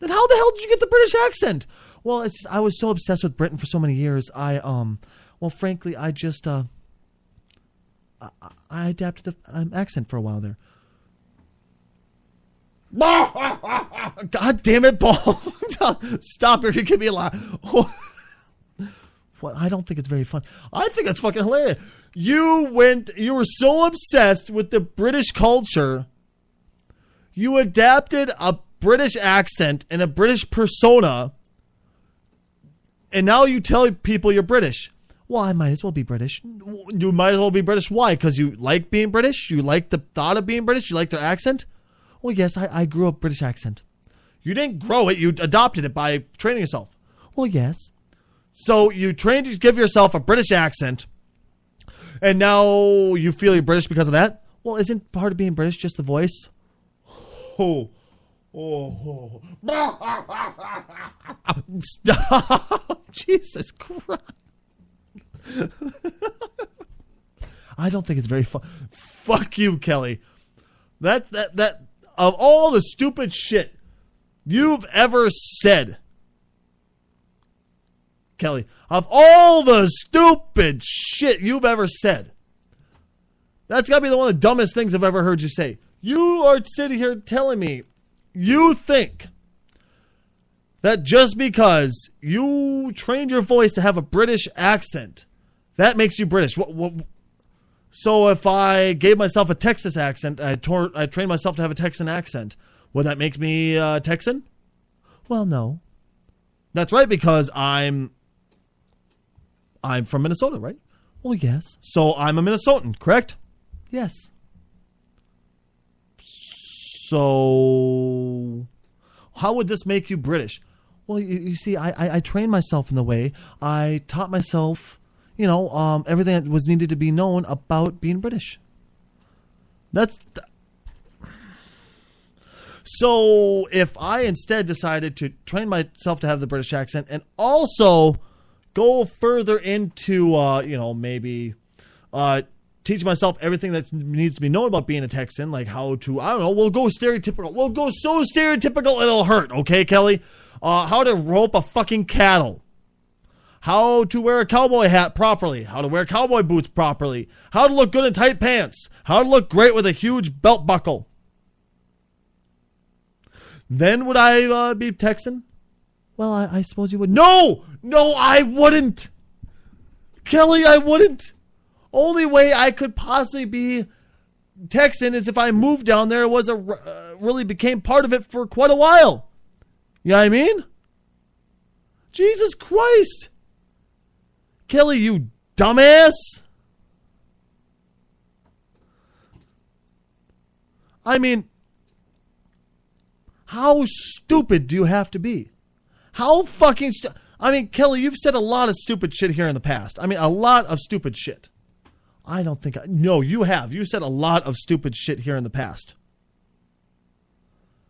Speaker 1: Then how the hell did you get the British accent? Well, I was so obsessed with Britain for so many years. Well, frankly, I just I adapted the accent for a while there. God damn it, Paul. Stop it. You give me a laugh. Well, I don't think it's very fun. I think it's fucking hilarious. You were so obsessed with the British culture, you adapted a British accent and a British persona, and now you tell people you're British. Well, I might as well be British. You might as well be British. Why? Because you like being British? You like the thought of being British? You like their accent? Well, yes, I grew up British accent. You didn't grow it. You adopted it by training yourself. Well, yes. So you trained to give yourself a British accent, and now you feel you're British because of that? Well, isn't part of being British just the voice? Stop. Jesus Christ. I don't think it's very fun. Fuck you, Kelly. That of all the stupid shit you've ever said, Kelly, of all the stupid shit you've ever said, that's got to be one of the dumbest things I've ever heard you say. You are sitting here telling me you think that just because you trained your voice to have a British accent, that makes you British. So if I gave myself a Texas accent, I trained myself to have a Texan accent, would that make me Texan? Well, no. That's right, because I'm from Minnesota, right? Well, yes. So I'm a Minnesotan, correct? Yes. So how would this make you British? Well, you see, I trained myself in the way. I taught myself, everything that was needed to be known about being British. So if I instead decided to train myself to have the British accent and also go further into, maybe teach myself everything that needs to be known about being a Texan, like how to, we'll go stereotypical. We'll go so stereotypical it'll hurt, okay, Kelly? How to rope a fucking cattle. How to wear a cowboy hat properly. How to wear cowboy boots properly. How to look good in tight pants. How to look great with a huge belt buckle. Then would I be Texan? Well, I suppose you would. No, I wouldn't. Kelly, I wouldn't. Only way I could possibly be Texan is if I moved down there and really became part of it for quite a while. You know what I mean? Jesus Christ. Kelly, you dumbass. I mean, how stupid do you have to be? How fucking Kelly, you've said a lot of stupid shit here in the past. A lot of stupid shit. I don't think no, you have. You said a lot of stupid shit here in the past.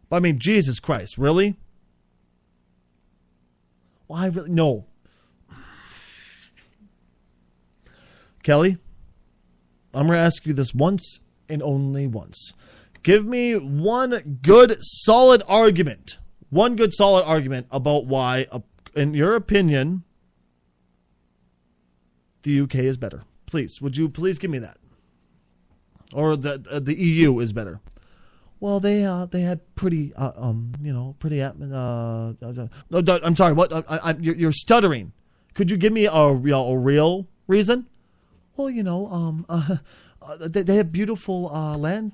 Speaker 1: But Jesus Christ, really? Well, no. Kelly, I'm going to ask you this once and only once. Give me one good, solid argument. One good, solid argument about why, in your opinion, the UK is better. Please, would you please give me that? Or the EU is better. Well, they had pretty, pretty. I'm sorry. What? You're stuttering. Could you give me a real reason? Well, they have beautiful land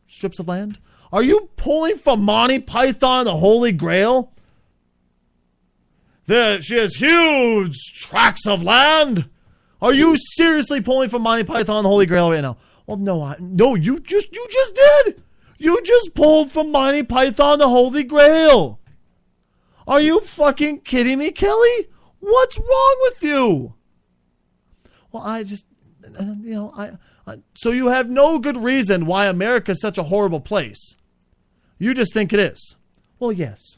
Speaker 1: strips of land. Are you pulling from Monty Python, the Holy Grail? She has huge tracts of land. Are you seriously pulling from Monty Python, the Holy Grail right now? Well, no, you just did. You just pulled from Monty Python, the Holy Grail. Are you fucking kidding me, Kelly? What's wrong with you? Well, so you have no good reason why America is such a horrible place. You just think it is. Well, yes.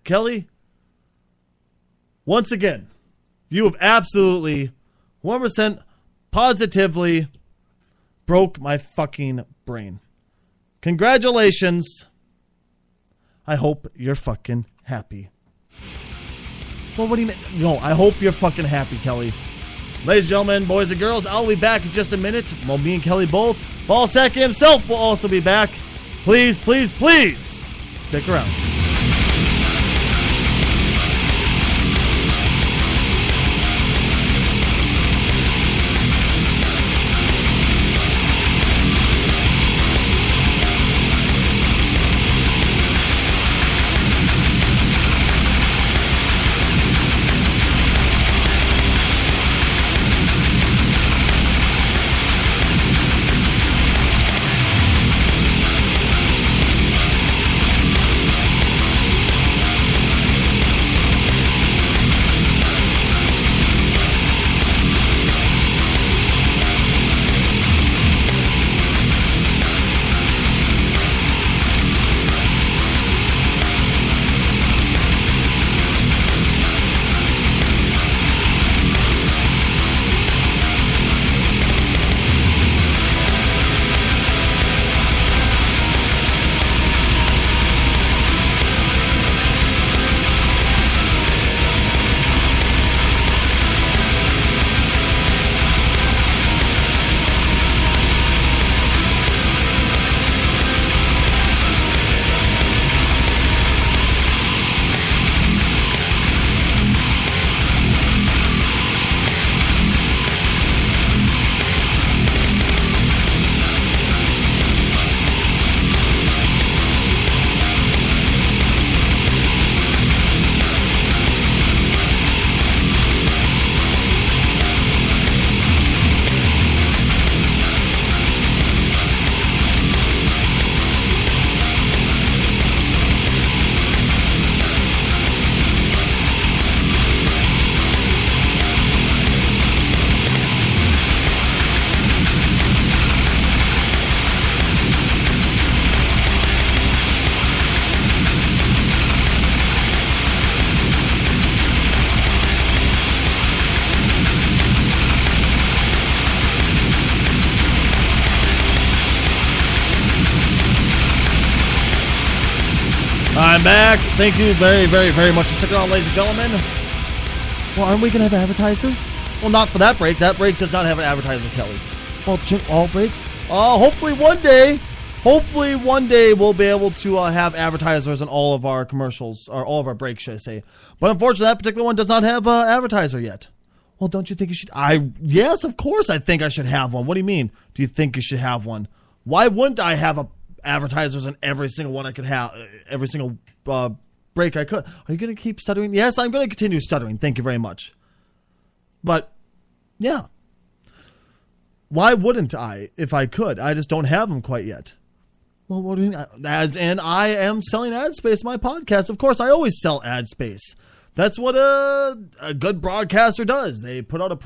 Speaker 1: Kelly, once again, you have absolutely 100% positively broke my fucking brain. Congratulations. I hope you're fucking happy. Well, what do you mean? No, I hope you're fucking happy, Kelly. Ladies and gentlemen, boys and girls, I'll be back in just a minute. Well, me and Kelly both. Ballsack himself will also be back. Please, please, please stick around. I'm back. Thank you very, very, very much for sticking around, ladies and gentlemen. Well, aren't we going to have an advertiser? Well, not for that break. That break does not have an advertiser, Kelly. Well, all breaks? Hopefully one day we'll be able to have advertisers on all of our commercials, or all of our breaks, should I say. But unfortunately, that particular one does not have an advertiser yet. Well, don't you think you should? Yes, of course I think I should have one. What do you mean? Do you think you should have one? Why wouldn't I have advertisers on every single one I could have, every single break I could? Are you going to keep stuttering? Yes, I'm going to continue stuttering. Thank you very much. But, yeah. Why wouldn't I if I could? I just don't have them quite yet. Well, what do you mean? As in, I am selling ad space in my podcast. Of course, I always sell ad space. That's what a good broadcaster does. They put out a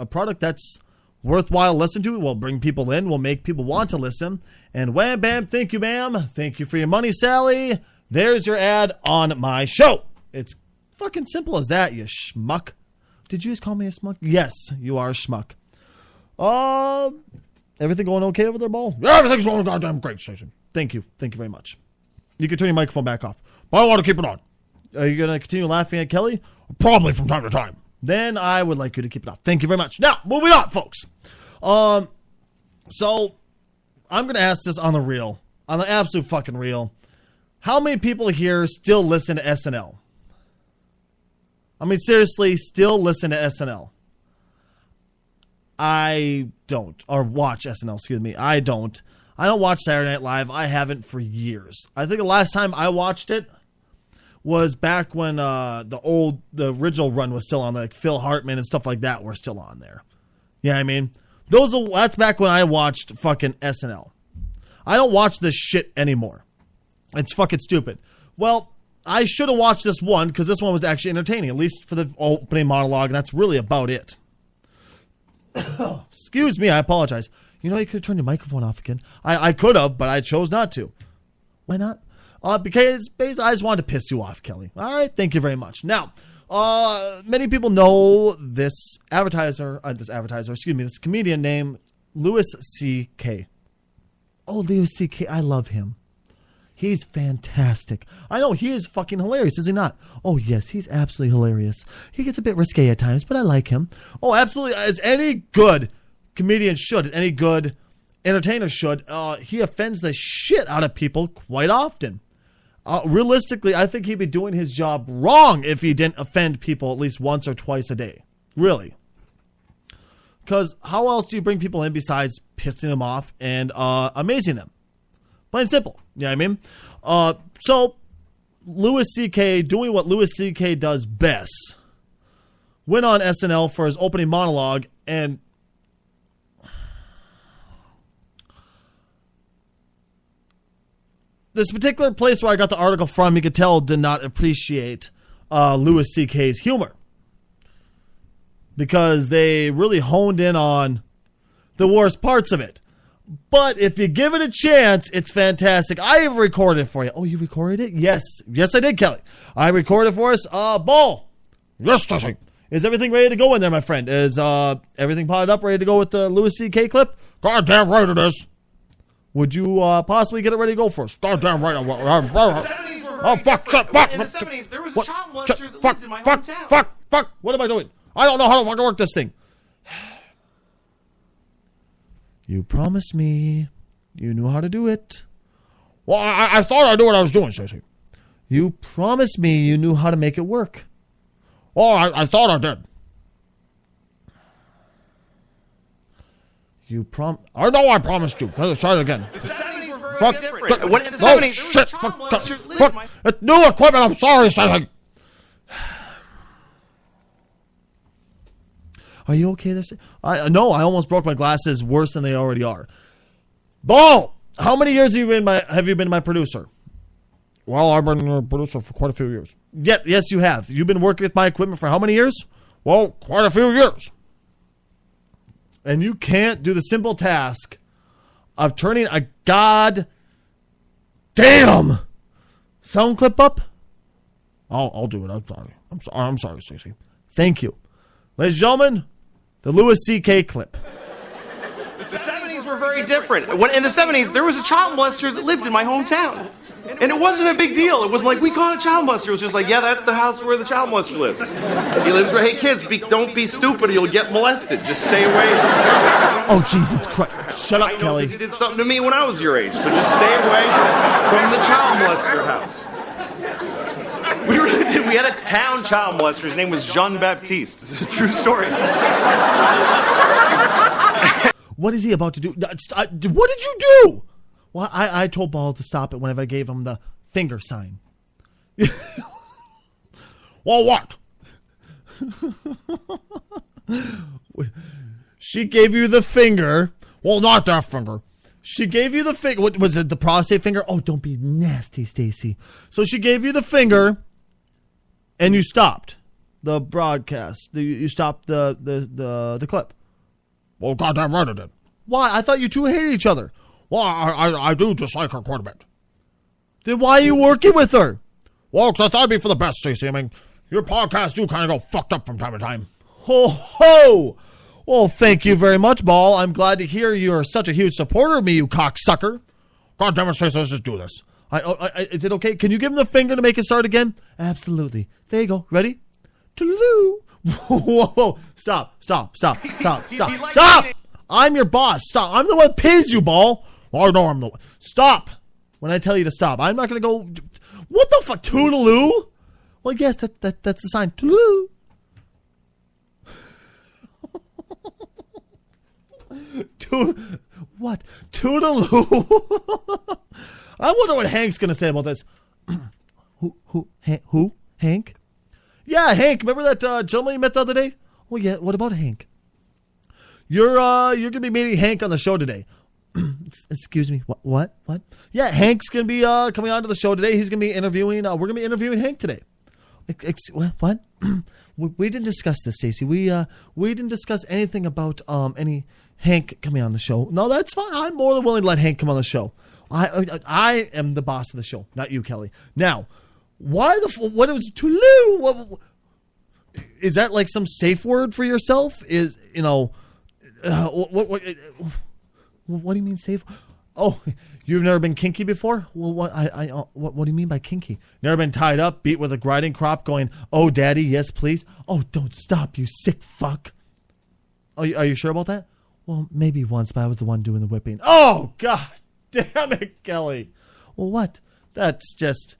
Speaker 1: product that's worthwhile to listen to. We'll bring people in. We'll make people want to listen. And wham, bam, thank you, ma'am. Thank you for your money, Sally. There's your ad on my show. It's fucking simple as that, you schmuck. Did you just call me a schmuck? Yes, you are a schmuck. Everything going okay over there, Ball? Yeah, everything's going goddamn great, Station. Thank you. Thank you very much. You can turn your microphone back off. But I want to keep it on. Are you going to continue laughing at Kelly? Probably from time to time. Then I would like you to keep it off. Thank you very much. Now, moving on, folks. So, I'm going to ask this on the real. On the absolute fucking real. How many people here still listen to SNL? I mean, seriously, still listen to SNL? I don't. Or watch SNL, excuse me. I don't. I don't watch Saturday Night Live. I haven't for years. I think the last time I watched it was back when the original run was still on, like Phil Hartman and stuff like that were still on there. Yeah, I mean, that's back when I watched fucking SNL. I don't watch this shit anymore. It's fucking stupid. Well, I should have watched this one because this one was actually entertaining, at least for the opening monologue, and that's really about it. Excuse me, I apologize. You know, you could have turned your microphone off again. I could have, but I chose not to. Why not? Because basically I just wanted to piss you off, Kelly. All right, thank you very much. Now, many people know this comedian named Louis C.K. Oh, Louis C.K., I love him. He's fantastic. I know, he is fucking hilarious, is he not? Oh, yes, he's absolutely hilarious. He gets a bit risque at times, but I like him. Oh, absolutely, as any good comedian should, as any good entertainer should. He offends the shit out of people quite often. Realistically, I think he'd be doing his job wrong if he didn't offend people at least once or twice a day. Really. Because how else do you bring people in besides pissing them off and amazing them? Plain and simple. You know what I mean? So, Louis C.K. doing what Louis C.K. does best. Went on SNL for his opening monologue, and this particular place where I got the article from, you could tell, did not appreciate Louis C.K.'s humor. Because they really honed in on the worst parts of it. But if you give it a chance, it's fantastic. I have recorded it for you. Oh, you recorded it? Yes. Yes, I did, Kelly. I recorded it for us. Ball. Yes, Stacy. Is everything ready to go in there, my friend? Is everything potted up, ready to go with the Louis C.K. clip? Goddamn right it is. Would you possibly get it ready to go for us? Goddamn right. Oh, fuck, shut, fuck.
Speaker 4: In the 70s, there was a child molester that lived in my hometown.
Speaker 1: Fuck. What am I doing? I don't know how to fucking work this thing. You promised me you knew how to do it. Well, I thought I knew what I was doing, Stacy. You promised me you knew how to make it work. Oh, I thought I did. I know I promised you. Let's try it again.
Speaker 4: The 70s were very different. When in the
Speaker 1: No,
Speaker 4: 70s, there was a
Speaker 1: shit,
Speaker 4: child
Speaker 1: fuck,
Speaker 4: molester that lived in
Speaker 1: fuck.
Speaker 4: my...
Speaker 1: It's new equipment. I'm sorry, Stacy. Are you okay there? No, I almost broke my glasses worse than they already are. Ball, how many years have you been my producer? Well, I've been a producer for quite a few years. Yes, you have. You've been working with my equipment for how many years? Well, quite a few years. And you can't do the simple task of turning a goddamn sound clip up? I'll do it. I'm sorry, Stacy. Thank you. Ladies and gentlemen, the Louis C.K. clip.
Speaker 4: The 70s were very different. When in the 70s, there was a child molester that lived in my hometown. And it wasn't a big deal. It wasn't like, we caught a child molester. It was just like, yeah, that's the house where the child molester lives. He lives where, hey, kids, don't be stupid or you'll get molested. Just stay away.
Speaker 1: Oh, Jesus Christ. Shut up,
Speaker 4: I know,
Speaker 1: Kelly.
Speaker 4: 'cause he did something to me when I was your age. So just stay away from the child molester house. We really did. We had a town child molester. His name was Jean Baptiste. It's a true story.
Speaker 1: What is he about to do? What did you do? Well, I told Ball to stop it whenever I gave him the finger sign. Well, what? She gave you the finger. Well, not that finger. She gave you the finger. What was it? The prostate finger? Oh, don't be nasty, Stacy. So she gave you the finger, and you stopped the broadcast. You stopped the clip. Well, goddamn right I did. Why? I thought you two hated each other. Well, I do dislike her quite a bit. Then why are you working with her? Well, because I thought it'd be for the best, Stacy. I mean, your podcast do kind of go fucked up from time to time. Ho, ho! Well, thank you very much, Ball. I'm glad to hear you're such a huge supporter of me, you cocksucker. God damn it, Stacy, let's just do this. Is it okay? Can you give him the finger to make it start again? Absolutely. There you go. Ready? Toodaloo. Whoa. Stop. I'm your boss. Stop. I'm the one that pays you, Ball. Oh, no, I'm the one. Stop when I tell you to stop. I'm not going to go. What the fuck? Toodaloo? Well, yes, that's the sign. Toodaloo. What? Toodaloo. I wonder what Hank's going to say about this. Who? Hank? Yeah, Hank. Remember that gentleman you met the other day? Oh, yeah. What about Hank? You're going to be meeting Hank on the show today. Excuse me. What? Yeah, Hank's going to be coming on to the show today. He's going to be interviewing. We're going to be interviewing Hank today. What? We didn't discuss this, Stacy. We didn't discuss anything about any Hank coming on the show. No, that's fine. I'm more than willing to let Hank come on the show. I am the boss of the show, not you, Kelly. Now, why what was Toulouse? Is that like some safe word for yourself? What do you mean safe? Oh, you've never been kinky before? Well, what do you mean by kinky? Never been tied up, beat with a grinding crop, going, "Oh, daddy, yes, please." Oh, don't stop, you sick fuck. Oh, are you sure about that? Well, maybe once, but I was the one doing the whipping. Oh, God damn it, Kelly. Well, what? That's just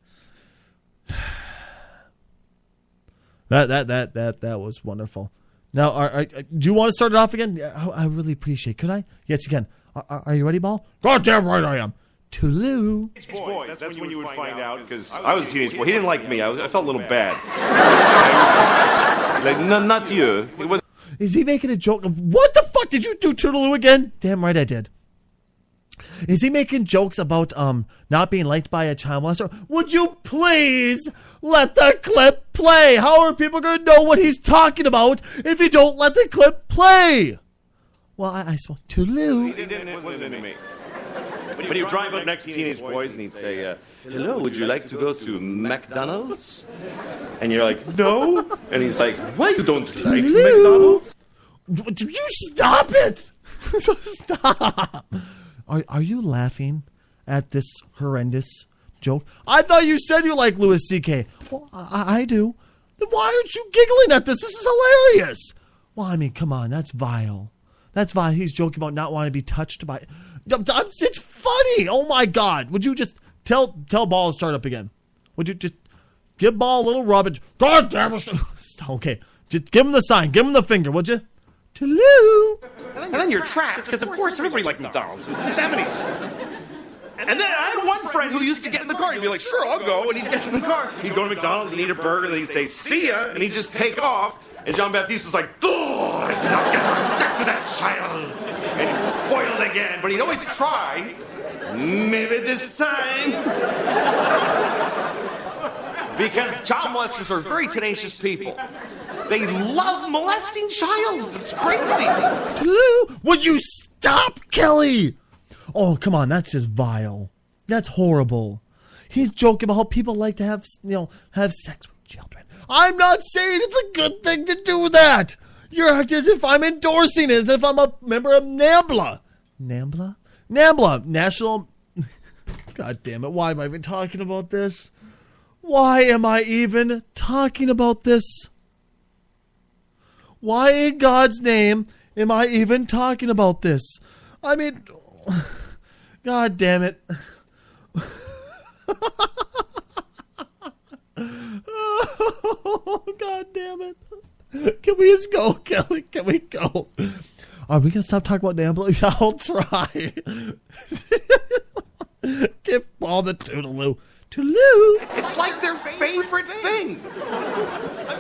Speaker 1: that was wonderful. Now, do you want to start it off again? Yeah, I really appreciate it. Could I? Yes, you can. Are you ready, Ball? Goddamn right I am. Toulou.
Speaker 4: Boys, that's when you would find out, because I was a teenage boy. He didn't like me. I felt a little bad. Like, no, not you. It was.
Speaker 1: Is he making a joke of what the fuck did you do, Toodaloo, again? Damn right I did. Is he making jokes about not being liked by a child molester? Would you please let the clip play? How are people going to know what he's talking about if you don't let the clip play? Well, I suppose Toodaloo.
Speaker 4: It wasn't into me. But he would drive up next to teenage boys and he'd say, "Hello, would you like to go to McDonald's?" And you're like, "No." And he's like, "Why you don't like McDonald's?"
Speaker 1: Do you stop it? Stop. Are you laughing at this horrendous joke? I thought you said you like Louis C.K. Well, I do. Then why aren't you giggling at this? This is hilarious. Well, I mean, come on. That's vile. That's vile. He's joking about not wanting to be touched by... It's funny. Oh, my God. Would you just tell Ball to start up again? Would you just give Ball a little rub and... God damn it. Okay. Just give him the sign. Give him the finger, would you? Toulou.
Speaker 4: And then you're trapped, because of course everybody liked McDonald's. It was the 70s. And then I had one friend who used to get in the car. He'd be like, "Sure, I'll go." And he'd get in the car. He'd go to McDonald's and eat a burger, and then he'd say, "See ya," and he'd just take off. And Jean Baptiste was like, "Oh, I did not get to have sex with that child." And he'd foiled again, but he'd always try. Maybe this time. Because child molesters are very tenacious people. They love molesting childs. It's crazy.
Speaker 1: Toulou, would you stop, Kelly? Oh, come on. That's just vile. That's horrible. He's joking about how people like to have sex with children. I'm not saying it's a good thing to do that. You're acting as if I'm endorsing it, as if I'm a member of NAMBLA. NAMBLA? NAMBLA. National... God damn it. Why am I even talking about this? Why am I even talking about this? Why in God's name am I even talking about this? I mean, God damn it. Oh, God damn it. Can we just go, Kelly? Can we go? Are we going to stop talking about NAMBLA? I'll try. Give Ball the Toodaloo. Toodaloo.
Speaker 4: It's like their favorite thing.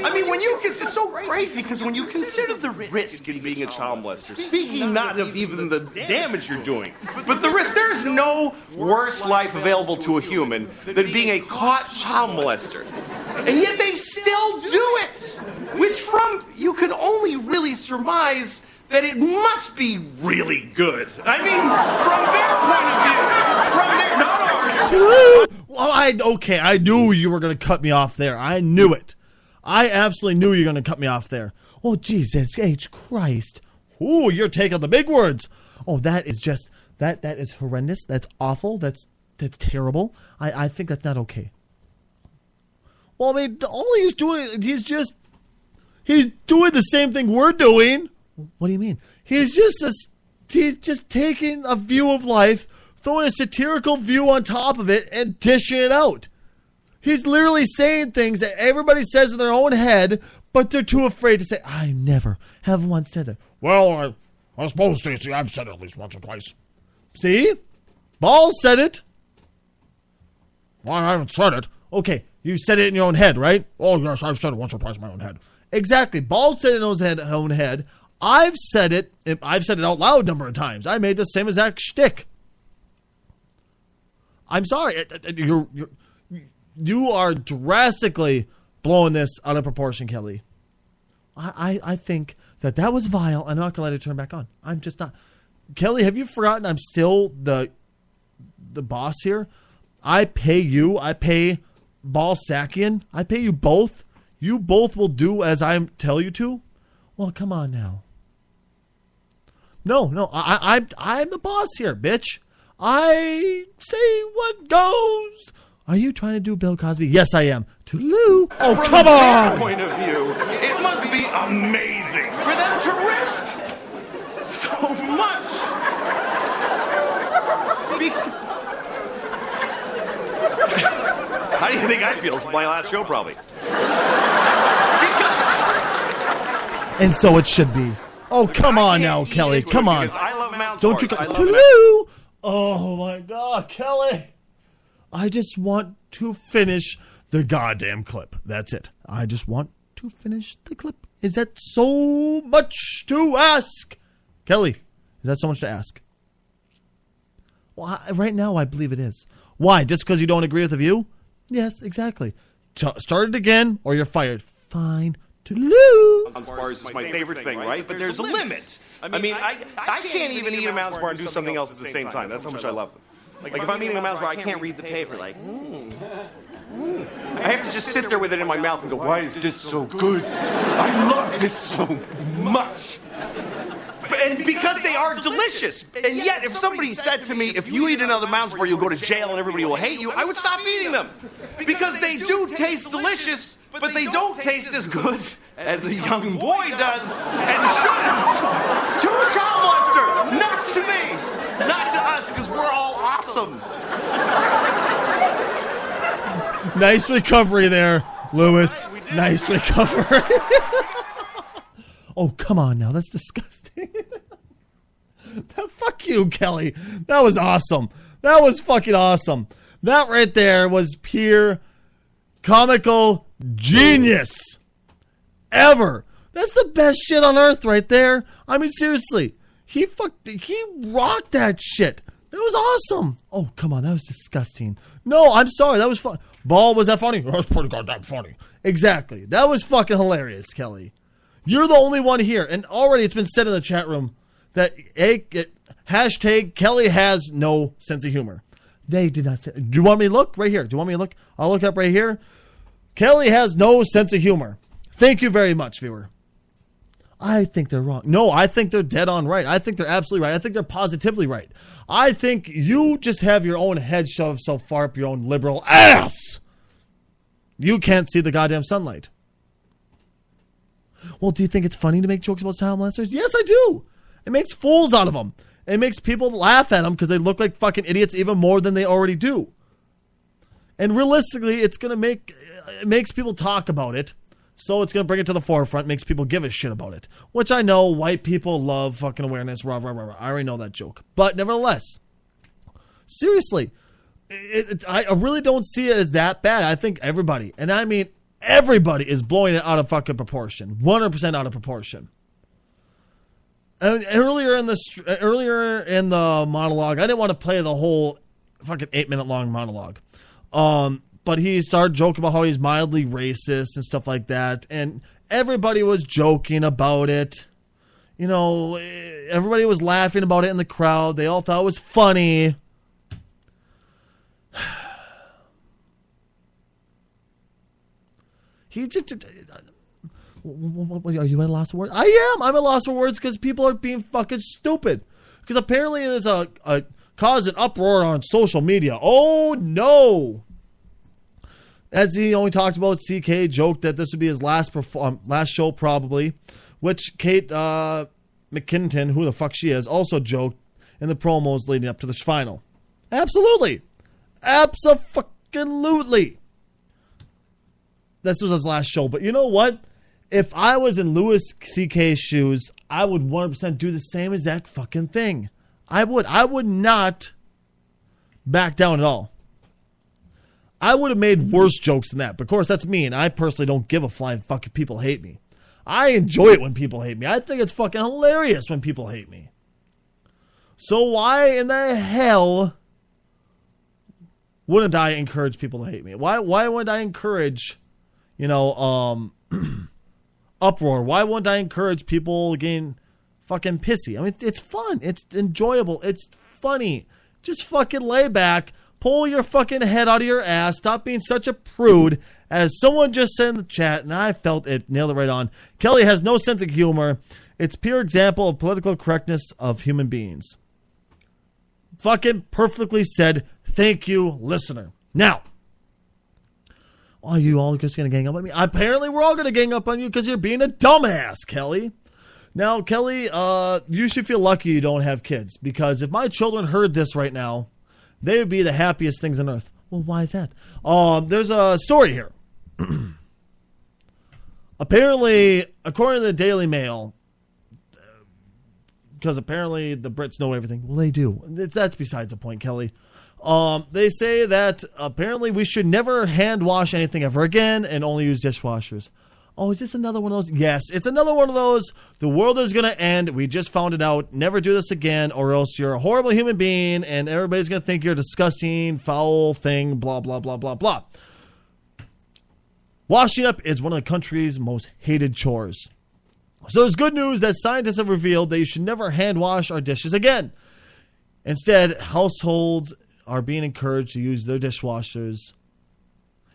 Speaker 4: I mean, when it's so crazy because when you consider the risk in being a child molester, speaking not of even the damage you're doing, but the risk, there's no worse life available to a human than being a caught child molester. And yet they still do it, which you can only really surmise that it must be really good. I mean, from their point of view, not ours.
Speaker 1: Well, okay, I knew you were going to cut me off there. I knew it. I absolutely knew you were going to cut me off there. Oh, Jesus H. Christ. Ooh, you're taking the big words. Oh, that is just, that is horrendous. That's awful. That's terrible. I think that's not okay. Well, I mean, all he's doing, he's doing the same thing we're doing. What do you mean? He's just taking a view of life, throwing a satirical view on top of it, and dishing it out. He's literally saying things that everybody says in their own head, but they're too afraid to say, "I never have once said that." Well, I suppose, Stacy, I've said it at least once or twice. See? Ball said it. Well, I haven't said it. Okay, you said it in your own head, right? Oh, yes, I've said it once or twice in my own head. Exactly. Ball said it in his own head. I've said it out loud a number of times. I made the same exact shtick. I'm sorry. You are drastically blowing this out of proportion, Kelly. I think that was vile. I'm not going to let it turn back on. I'm just not. Kelly, have you forgotten I'm still the boss here? I pay you. I pay Ball Sakian. I pay you both. You both will do as I tell you to. Well, come on now. No, I'm the boss here, bitch. I say what goes. Are you trying to do Bill Cosby? Yes, I am. Toodaloo. Oh,
Speaker 4: From
Speaker 1: come
Speaker 4: their
Speaker 1: on.
Speaker 4: point of view, it must be amazing for them to risk so much. How do you think I feel? It's my last show, probably.
Speaker 1: And so it should be. Oh, come on now, Kelly. Come on.
Speaker 4: Because I love mountain
Speaker 1: Don't you
Speaker 4: sports. I
Speaker 1: come.
Speaker 4: love mountain-
Speaker 1: Toodaloo. Oh, my God, Kelly. I just want to finish the goddamn clip. That's it. I just want to finish the clip. Is that so much to ask? Kelly, is that so much to ask? Well, right now, I believe it is. Why? Just because you don't agree with the view? Yes, exactly. Start it again, or you're fired. Fine. Toodaloo.
Speaker 4: Mountain bars is my favorite thing, right? But there's a limit. I mean, I can't even eat a mountain bar and do something else at the same time. That's how much I love them. Like if I'm eating a mountain bar, I can't read the paper. Like, I have to just sit there with it in my mouth and go, why is this so good? I love this so much. And because they are delicious. And yet, if somebody said to me, if you eat another mountain bar, you'll go to jail and everybody will hate you, I would stop eating them. Because they do taste delicious, but they don't taste as good as a young boy does and shouldn't. To a child molester, not to me, not to us, because we're all awesome.
Speaker 1: Nice recovery there, Lewis. Nice recovery. Oh, come on now. That's disgusting. Fuck you, Kelly. That was awesome. That was fucking awesome. That right there was pure comical genius ever. That's the best shit on earth right there. I mean, seriously. He rocked that shit. That was awesome. Oh, come on. That was disgusting. No, I'm sorry. That was fun. Ball, was that funny? That was pretty goddamn funny. Exactly. That was fucking hilarious, Kelly. You're the only one here. And already it's been said in the chat room that hashtag Kelly has no sense of humor. They did not say. Do you want me to look? Right here. Do you want me to look? I'll look up right here. Kelly has no sense of humor. Thank you very much, viewer. I think they're wrong. No, I think they're dead on right. I think they're absolutely right. I think they're positively right. I think you just have your own head shoved so far up your own liberal ass. You can't see the goddamn sunlight. Well, do you think it's funny to make jokes about child molesters? Yes, I do. It makes fools out of them. It makes people laugh at them because they look like fucking idiots even more than they already do. And realistically, it makes people talk about it. So it's going to bring it to the forefront, makes people give a shit about it. Which I know white people love fucking awareness, rah, rah, rah, rah. I already know that joke. But nevertheless, seriously, I really don't see it as that bad. I think everybody, and I mean everybody, is blowing it out of fucking proportion. 100% out of proportion. And earlier in the monologue, I didn't want to play the whole fucking 8-minute long monologue. But he started joking about how he's mildly racist and stuff like that. And everybody was joking about it. You know, everybody was laughing about it in the crowd. They all thought it was funny. He just... Are you at a loss of words? I am. I'm at a loss of words because people are being fucking stupid. Because apparently there's caused an uproar on social media. Oh, no. As he only talked about, CK joked that this would be his last show probably, which Kate McKinnon, who the fuck she is, also joked in the promos leading up to this final. Absolutely. Abso-fucking-lutely. This was his last show. But you know what? If I was in Louis CK's shoes, I would 100% do the same exact fucking thing. I would not back down at all. I would have made worse jokes than that. But of course, that's me, and I personally don't give a flying fuck if people hate me. I enjoy it when people hate me. I think it's fucking hilarious when people hate me. So why in the hell wouldn't I encourage people to hate me? Why wouldn't I encourage, uproar? Why wouldn't I encourage people getting fucking pissy? I mean, it's fun. It's enjoyable. It's funny. Just fucking lay back. Pull your fucking head out of your ass. Stop being such a prude. As someone just said in the chat, and I felt it, nailed it right on. Kelly has no sense of humor. It's pure example of political correctness of human beings. fucking perfectly said, thank you, listener. Now, are you all just going to gang up on me? Apparently, we're all going to gang up on you because you're being a dumbass, Kelly. Now, Kelly, you should feel lucky you don't have kids, because if my children heard this right now, they would be the happiest things on earth. Well, why is that? There's a story here. Apparently, according to the Daily Mail, because apparently the Brits know everything. Well, they do. That's besides the point, Kelly. They say that apparently we should never hand wash anything ever again and only use dishwashers. Oh, is this another one of those? Yes, it's another one of those. The world is going to end. We just found it out. Never do this again, or else you're a horrible human being and everybody's going to think you're a disgusting, foul thing, blah, blah, blah, blah, blah. Washing up is one of the country's most hated chores. So it's good news that scientists have revealed that you should never hand wash our dishes again. Instead, households are being encouraged to use their dishwashers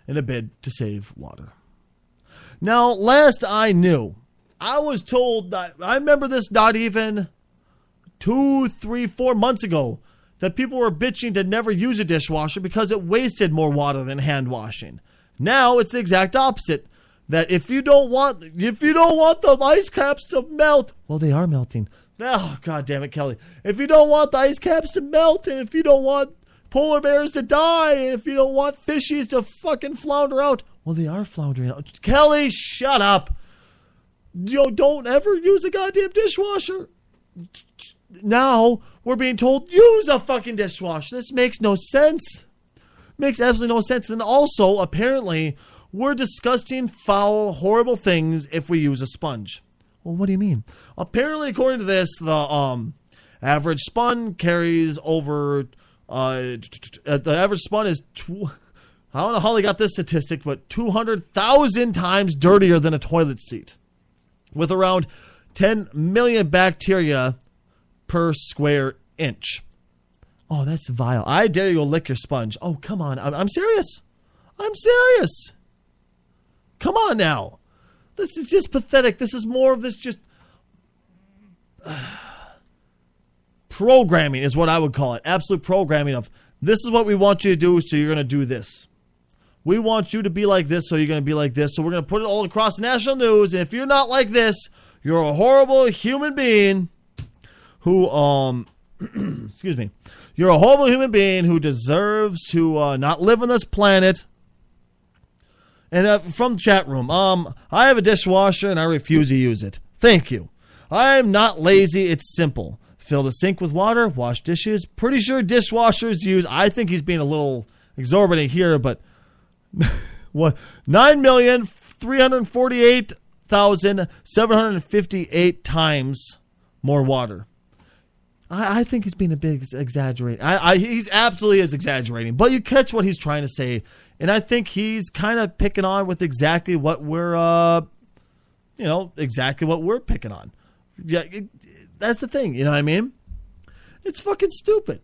Speaker 1: in a bid to save water. Now, last I knew, I was told that, I remember this not even 2, 3, 4 months ago, that people were bitching to never use a dishwasher because it wasted more water than hand washing. Now it's the exact opposite. That if you don't want the ice caps to melt, well, they are melting. Oh, God damn it, Kelly. If you don't want the ice caps to melt, and if you don't want polar bears to die, and if you don't want fishies to fucking flounder out, well, they are floundering out. Kelly, shut up. Don't ever use a goddamn dishwasher. Now we're being told, use a fucking dishwasher. This makes no sense. Makes absolutely no sense. And also, apparently, we're disgusting, foul, horrible things if we use a sponge. Well, what do you mean? Apparently, according to this, the average sponge carries over... the average sponge is... I don't know how they got this statistic, but 200,000 times dirtier than a toilet seat. With around 10 million bacteria per square inch. Oh, that's vile. I dare you to lick your sponge. Oh, come on. I'm serious. I'm serious. Come on now. This is just pathetic. This is more of this just programming is what I would call it. Absolute programming of this is what we want you to do, so you're going to do this. We want you to be like this, so you're going to be like this. So we're going to put it all across the national news. And if you're not like this, you're a horrible human being who, excuse me. You're a horrible human being who deserves to not live on this planet. And from the chat room, I have a dishwasher and I refuse to use it. Thank you. I'm not lazy. It's simple. Fill the sink with water, wash dishes. Pretty sure dishwashers use, I think he's being a little exorbitant here, but what? 9,348,758 times more water. I think he's being a big exaggerating. He's absolutely is exaggerating, but you catch what he's trying to say, and I think he's kind of picking on with exactly what we're, exactly what we're picking on. Yeah, that's the thing. You know what I mean? It's fucking stupid.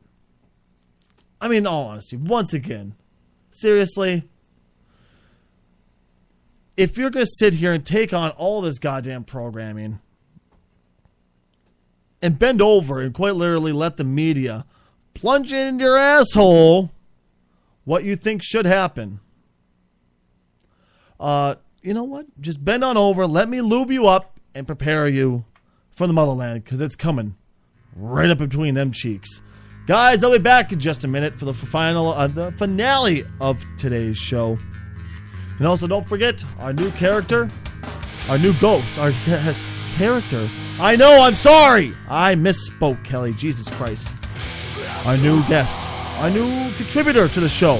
Speaker 1: I mean, in all honesty, once again, seriously, if you're going to sit here and take on all this goddamn programming and bend over and quite literally let the media plunge in your asshole what you think should happen, you know what? Just bend on over, let me lube you up and prepare you for the motherland, because it's coming right up between them cheeks. Guys, I'll be back in just a minute for the finale of today's show. And also, don't forget our new character, our new ghost, our character. I know, I'm sorry. I misspoke, Kelly. Jesus Christ. Our new guest, our new contributor to the show,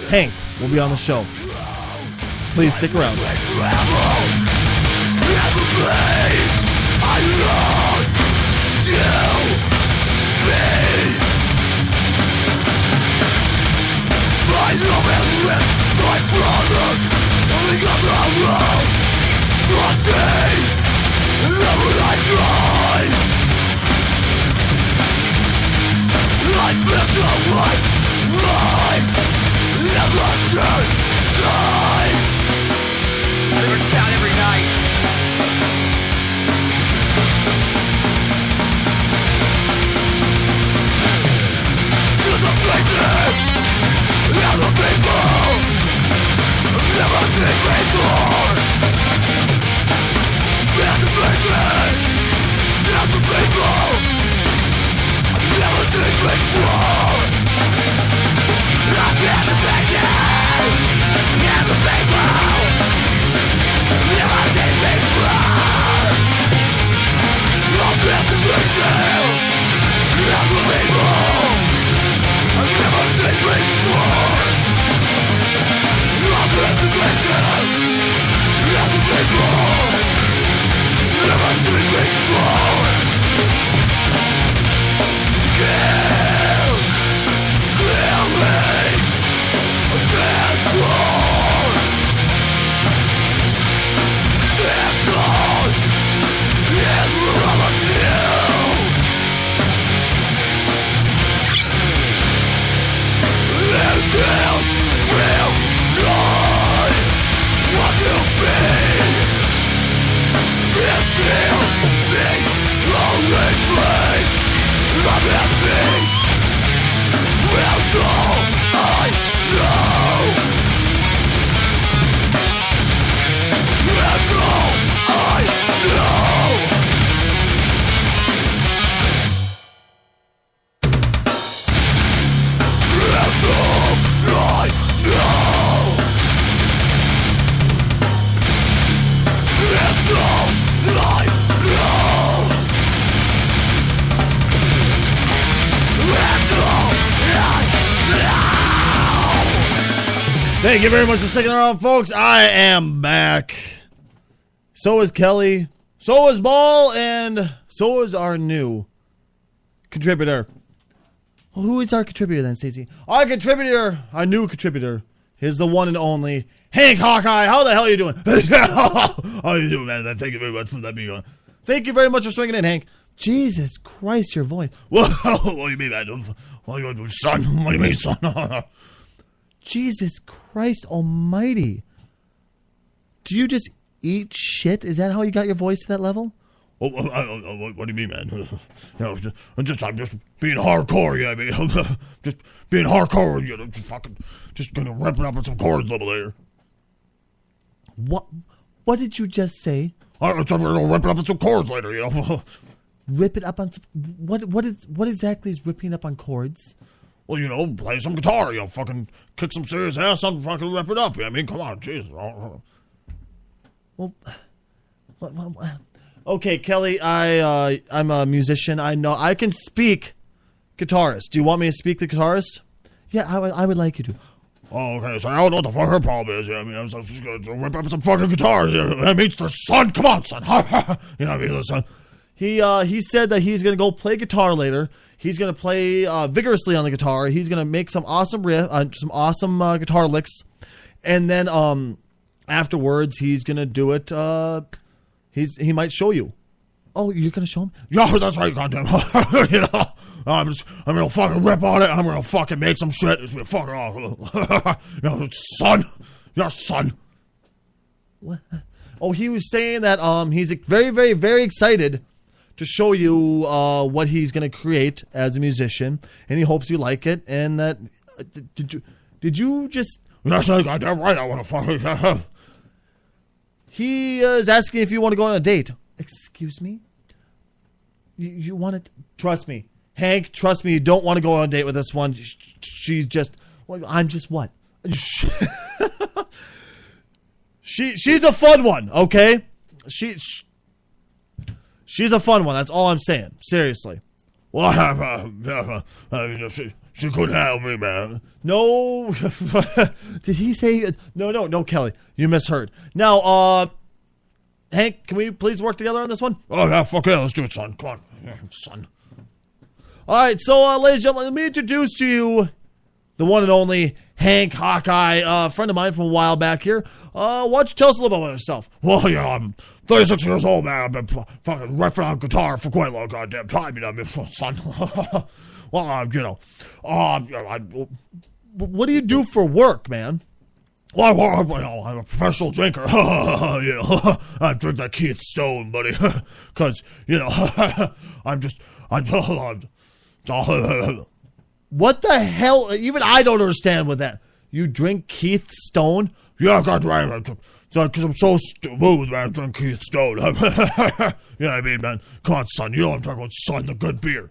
Speaker 1: Hank, will be on the show. Please stick around.
Speaker 5: Different sound every night.
Speaker 1: Thank you very much for sticking around, folks. I am back. So is Kelly. So is Ball. And so is our new contributor. Well, who is our contributor then, Stacy? Our contributor, our new contributor, is the one and only Hank Hawkeye. How the hell are you doing? How are you doing, man? Thank you very much for letting me go. Thank you very much for swinging in, Hank. Jesus Christ, your voice. What do you mean, man? What do you mean, son? What do you mean, son? Jesus Christ almighty. Do you just eat shit? Is that how you got your voice to that level?
Speaker 6: What do you mean, man? I'm just being hardcore, I mean, just being hardcore, just gonna rip it up with some chords over there.
Speaker 1: What did you just say?
Speaker 6: I'm gonna rip it up with some chords later,
Speaker 1: Rip it up on some, what exactly is ripping up on chords?
Speaker 6: Well, play some guitar, fucking kick some serious ass, and fucking rip it up. I mean, come on, Jesus.
Speaker 1: Well, okay, Kelly, I'm a musician. I know I can speak guitarist. Do you want me to speak the guitarist? Yeah, I would like you to.
Speaker 6: Oh, okay, so I don't know what the fuck her problem is. I mean, I'm just gonna rip up some fucking guitars. That means the son. Come on, son. The son.
Speaker 1: He said that he's gonna go play guitar later. He's going to play vigorously on the guitar. He's going to make some awesome guitar licks. And then afterwards, he's going to do it. He might show you. Oh, you're going to show him?
Speaker 6: Yeah, that's right, goddamn. I'm going to fucking rip on it. I'm going to fucking make some shit. It's going to fucking off. Son. Yeah, son.
Speaker 1: What? Oh, he was saying that he's very, very, very excited to show you what he's going to create as a musician, and he hopes you like it. And that did you just?
Speaker 6: Yes, I got that right. I want to fucking.
Speaker 1: He is asking if you want to go on a date. Excuse me. You want to? Trust me, Hank. Trust me. You don't want to go on a date with this one. She's just. Well, I'm just what? She's a fun one. Okay. She's a fun one. That's all I'm saying. Seriously.
Speaker 6: Well, she couldn't help me, man.
Speaker 1: No. Did he say? No, Kelly. You misheard. Now, Hank, can we please work together on this one?
Speaker 6: Oh, yeah, fuck yeah. Let's do it, son. Come on. Yeah, son.
Speaker 1: All right. So, ladies and gentlemen, let me introduce to you the one and only Hank Hawkeye, a friend of mine from a while back here. Why don't you tell us a little bit about yourself?
Speaker 6: Well, I'm 36 years old, man. I've been fucking riffing on guitar for quite a long goddamn time, son. Well,
Speaker 1: what do you do for work, man?
Speaker 6: Well, I'm a professional drinker. I drink that Keith Stone, buddy. Because,
Speaker 1: What the hell? Even I don't understand with that. You drink Keith Stone?
Speaker 6: Yeah, God, right. Because I'm so smooth, man. I drink Keith Stone. I mean, man. Come on, son. You know what I'm talking about, son. The good beer.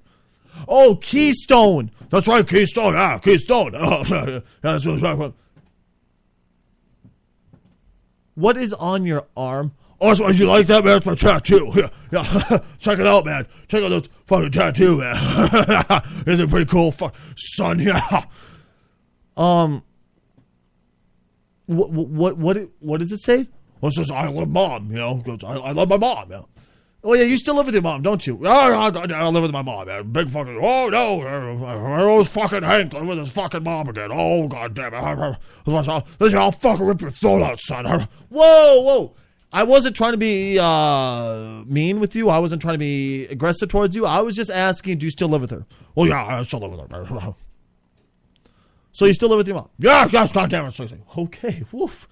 Speaker 1: Oh, Keystone.
Speaker 6: That's right, Keystone. Yeah, Keystone. That's what I'm talking about.
Speaker 1: What is on your arm?
Speaker 6: Oh, so you like that, man? That's my tattoo. Yeah. Check it out, man. Check out this fucking tattoo, man. Isn't it pretty cool? Fuck, son, yeah.
Speaker 1: What does it say?
Speaker 6: Well, it says, I love mom, I love my mom, yeah.
Speaker 1: Oh, yeah, you still live with your mom, don't you?
Speaker 6: Oh, I live with my mom, man. Big fucking, oh, no. I always fucking Hank live with his fucking mom again. Oh, God damn it. Listen, I'll fucking rip your throat out, son.
Speaker 1: Whoa. I wasn't trying to be mean with you. I wasn't trying to be aggressive towards you. I was just asking, do you still live with her?
Speaker 6: Well, yeah, I still live with her, man.
Speaker 1: So you still live with your mom?
Speaker 6: Yeah, yes, goddamn it, Stacy.
Speaker 1: Okay, woof.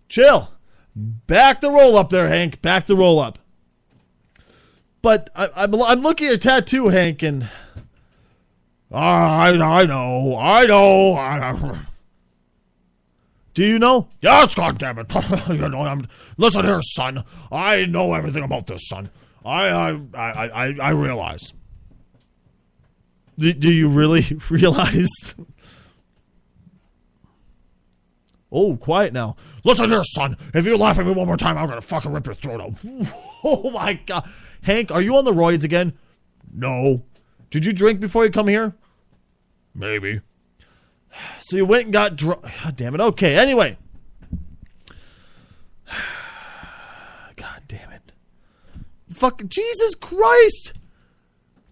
Speaker 1: Chill. Back the roll up there, Hank. Back the roll up. But I'm looking at your tattoo, Hank, and
Speaker 6: I know.
Speaker 1: Do you know?
Speaker 6: Yes, goddammit. Listen here, son. I know everything about this, son. I realize.
Speaker 1: Do you really realize? Oh, quiet now.
Speaker 6: Listen here, son. If you laugh at me one more time, I'm gonna fucking rip your throat out.
Speaker 1: Oh my God. Hank, are you on the roids again?
Speaker 6: No.
Speaker 1: Did you drink before you come here?
Speaker 6: Maybe.
Speaker 1: So you went and got drunk. God damn it. Okay, anyway. God damn it. Fucking Jesus Christ.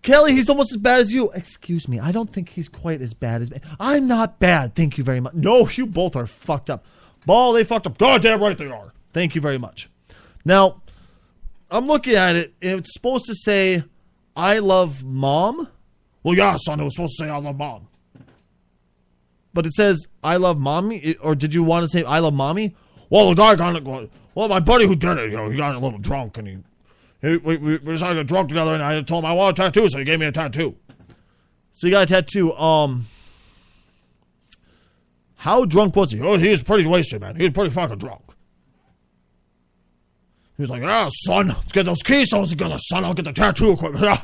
Speaker 1: Kelly, he's almost as bad as you. Excuse me, I don't think he's quite as bad as me. I'm not bad, thank you very much. No, you both are fucked up. Ball, they fucked up.
Speaker 6: Goddamn right they are.
Speaker 1: Thank you very much. Now, I'm looking at it, and it's supposed to say, I love mom.
Speaker 6: Well, yeah, son, it was supposed to say I love mom.
Speaker 1: But it says, I love mommy? Or did you want to say, I love mommy?
Speaker 6: Well, the guy got it. Well, my buddy who did it, he got a little drunk, and we decided to get drunk together, and I told him I want a tattoo, so he gave me a tattoo.
Speaker 1: So you got a tattoo. How drunk was he?
Speaker 6: Oh, he was pretty wasted, man. He was pretty fucking drunk. He was like, yeah, son, let's get those keystones together, son. I'll get the tattoo equipment.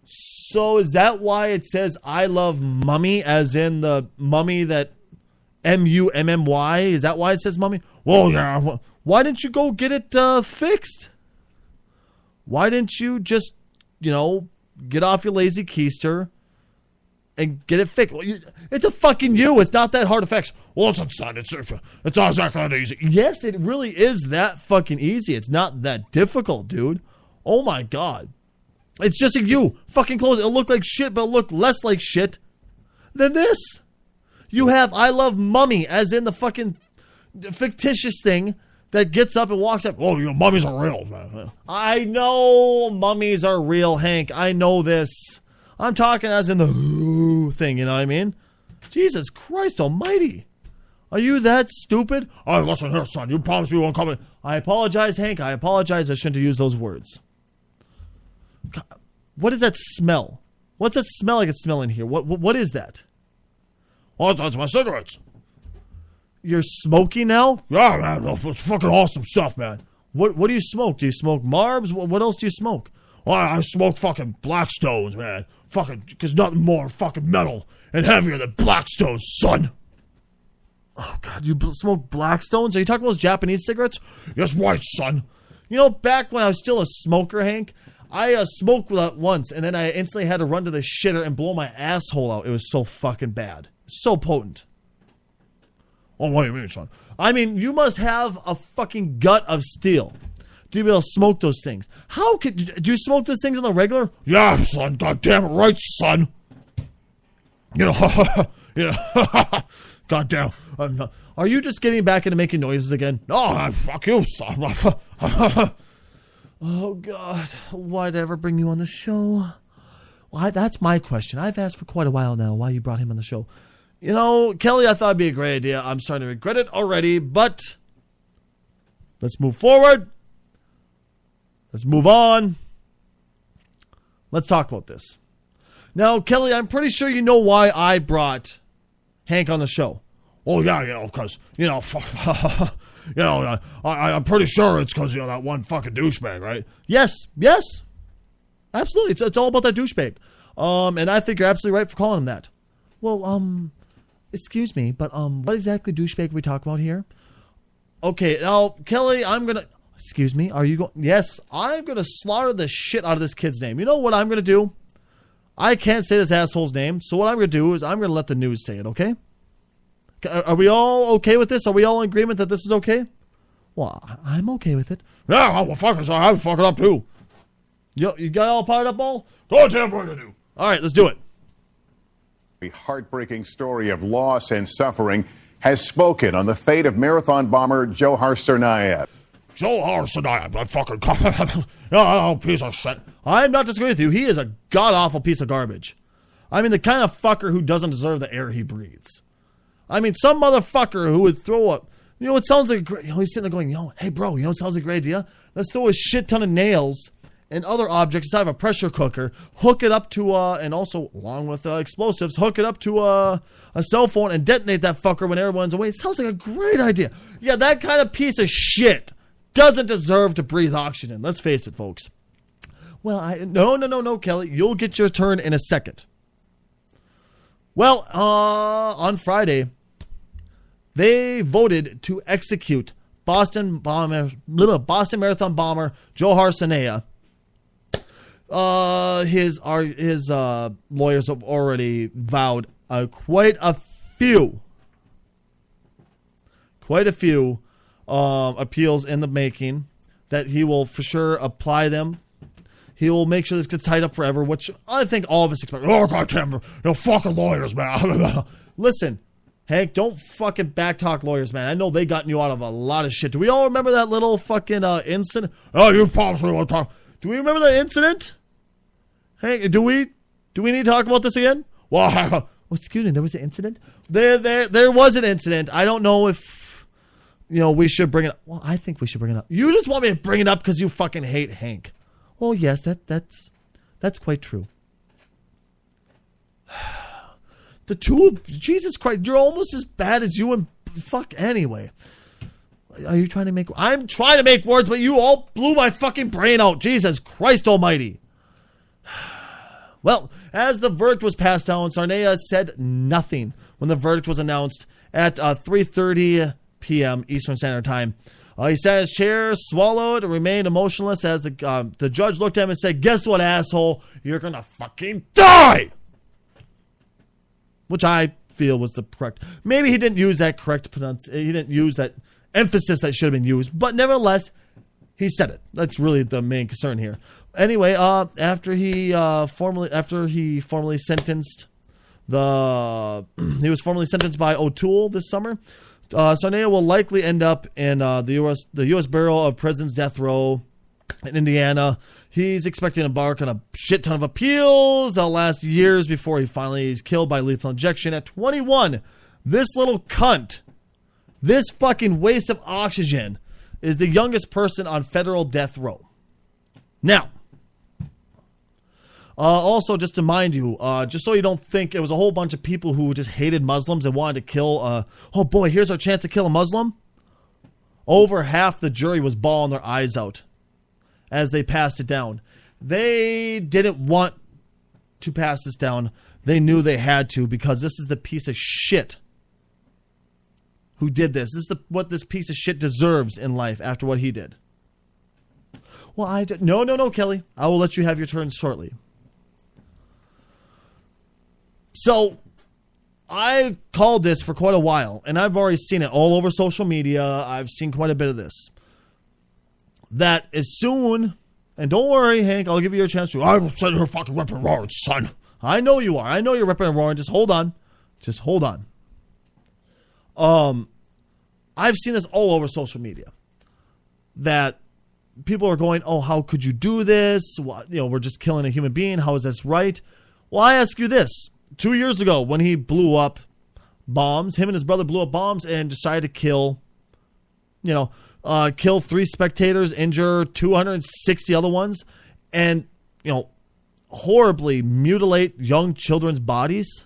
Speaker 1: So is that why it says I love mummy, as in the mummy that M-U-M-M-Y? Is that why it says mummy?
Speaker 6: Well, yeah.
Speaker 1: Why didn't you go get it fixed? Why didn't you just, get off your lazy keister and get it fixed? Well, it's a fucking you. It's not that hard to fix.
Speaker 6: Well, listen, son, it's not exactly that easy.
Speaker 1: Yes, it really is that fucking easy. It's not that difficult, dude. Oh my God. It's just a you. Fucking clothes. It'll look like shit, but it'll look less like shit than this. You have I love mummy, as in the fucking fictitious thing that gets up and walks up.
Speaker 6: Oh, mummies are real, man.
Speaker 1: I know mummies are real, Hank. I know this. I'm talking as in the thing, you know what I mean? Jesus Christ almighty. Are you that stupid?
Speaker 6: Oh, listen here, son. You promised me you won't come in.
Speaker 1: I apologize, Hank. I apologize. I shouldn't have used those words. God, what is that smell? What's that smell I can smell in here? What is that?
Speaker 6: Oh, that's my cigarettes.
Speaker 1: You're smoking now?
Speaker 6: Yeah, man. It's fucking awesome stuff, man.
Speaker 1: What do you smoke? Do you smoke Marbs? What else do you smoke?
Speaker 6: Well, I smoke fucking Blackstones, man. Fucking, because nothing more fucking metal and heavier than Blackstones, son.
Speaker 1: Oh, God. You smoke Blackstones? Are you talking about those Japanese cigarettes?
Speaker 6: Yes, right, son.
Speaker 1: Back when I was still a smoker, Hank, I smoked that once, and then I instantly had to run to the shitter and blow my asshole out. It was so fucking bad. So potent.
Speaker 6: Oh, what do you mean, son?
Speaker 1: I mean, you must have a fucking gut of steel to be able to smoke those things. Do you smoke those things on the regular?
Speaker 6: Yeah, son. Goddamn right, son. Goddamn.
Speaker 1: Are you just getting back into making noises again?
Speaker 6: No, fuck you, son.
Speaker 1: Oh, God. Why'd I ever bring you on the show? Well, that's my question. I've asked for quite a while now why you brought him on the show. Kelly, I thought it'd be a great idea. I'm starting to regret it already, but let's move forward. Let's move on. Let's talk about this. Now, Kelly, I'm pretty sure you know why I brought Hank on the show.
Speaker 6: Oh, yeah, because, I'm pretty sure it's because, that one fucking douchebag, right?
Speaker 1: Yes. Absolutely. It's all about that douchebag. And I think you're absolutely right for calling him that. Well, excuse me, but what exactly douchebag are we talking about here? Okay, now, Kelly, excuse me, are you going? Yes, I'm going to slaughter the shit out of this kid's name. You know what I'm going to do? I can't say this asshole's name, so what I'm going to do is I'm going to let the news say it, okay? Are we all okay with this? Are we all in agreement that this is okay? Well, I'm okay with it.
Speaker 6: Yeah, well, fuck it, I'm fucking up too.
Speaker 1: You got all fired up, all?
Speaker 6: Goddamn right I do.
Speaker 1: All right, let's do it.
Speaker 7: A heartbreaking story of loss and suffering has spoken on the fate of marathon bomber Joe Harsternayeb.
Speaker 6: Joe Harsternayeb, that fucking piece of shit.
Speaker 1: I'm not disagreeing with you. He is a god-awful piece of garbage. I mean, the kind of fucker who doesn't deserve the air he breathes. I mean, some motherfucker who would throw up, it sounds like, he's sitting there going, hey, bro, it sounds like a great idea. Let's throw a shit ton of nails and other objects inside of a pressure cooker, hook it up to, and also, along with explosives, hook it up to a cell phone and detonate that fucker when everyone's away. It sounds like a great idea. Yeah, that kind of piece of shit doesn't deserve to breathe oxygen. Let's face it, folks. Well, no, Kelly. You'll get your turn in a second. Well, on Friday, they voted to execute Boston Marathon bomber Johar Sanea. His lawyers have already vowed quite a few appeals in the making, that he will for sure apply them. He will make sure this gets tied up forever, which I think all of us expect. Oh, goddamn, fucking lawyers, man. Listen, Hank, don't fucking backtalk lawyers, man. I know they gotten you out of a lot of shit. Do we all remember that little fucking incident? Oh, you probably want to talk. Do we remember that incident? Hank, do we need to talk about this again? Well, excuse me, there was an incident? There was an incident. I don't know if, we should bring it up. Well, I think we should bring it up. You just want me to bring it up because you fucking hate Hank. Well, yes, that's quite true. The two, Jesus Christ, you're almost as bad as you and fuck anyway. Are you trying to make, I'm trying to make words, but you all blew my fucking brain out. Jesus Christ almighty. Well, as the verdict was passed down, Sarnea said nothing when the verdict was announced at 3:30 p.m. Eastern Standard Time. He sat in his chair, swallowed, and remained emotionless as the judge looked at him and said, "Guess what, asshole? You're gonna fucking die!" Which I feel was the correct. Maybe he didn't use that correct pronunciation. He didn't use that emphasis that should have been used. But nevertheless, he said it. That's really the main concern here. Anyway, after he formally sentenced he was formally sentenced by O'Toole this summer. Sarnea will likely end up in the U.S. Bureau of Prisons death row in Indiana. He's expecting to embark on a shit ton of appeals that'll last years before he finally is killed by lethal injection at 21. This little cunt, this fucking waste of oxygen, is the youngest person on federal death row. Now, also, just to mind you, just so you don't think it was a whole bunch of people who just hated Muslims and wanted to kill, oh boy, here's our chance to kill a Muslim. Over half the jury was bawling their eyes out as they passed it down. They didn't want to pass this down. They knew they had to, because this is the piece of shit who did this. This is what this piece of shit deserves in life after what he did. Well, no, Kelly. I will let you have your turn shortly. So, I called this for quite a while, and I've already seen it all over social media. I've seen quite a bit of this. That as soon, and don't worry, Hank, I'll give you your chance to. I will send her fucking ripping and roaring, son. I know you are. I know you're ripping and roaring. Just hold on. I've seen this all over social media. That people are going, oh, how could you do this? We're just killing a human being. How is this right? Well, I ask you this. 2 years ago, when he blew up bombs, him and his brother blew up bombs and decided to kill 3 spectators, injure 260 other ones, and, horribly mutilate young children's bodies.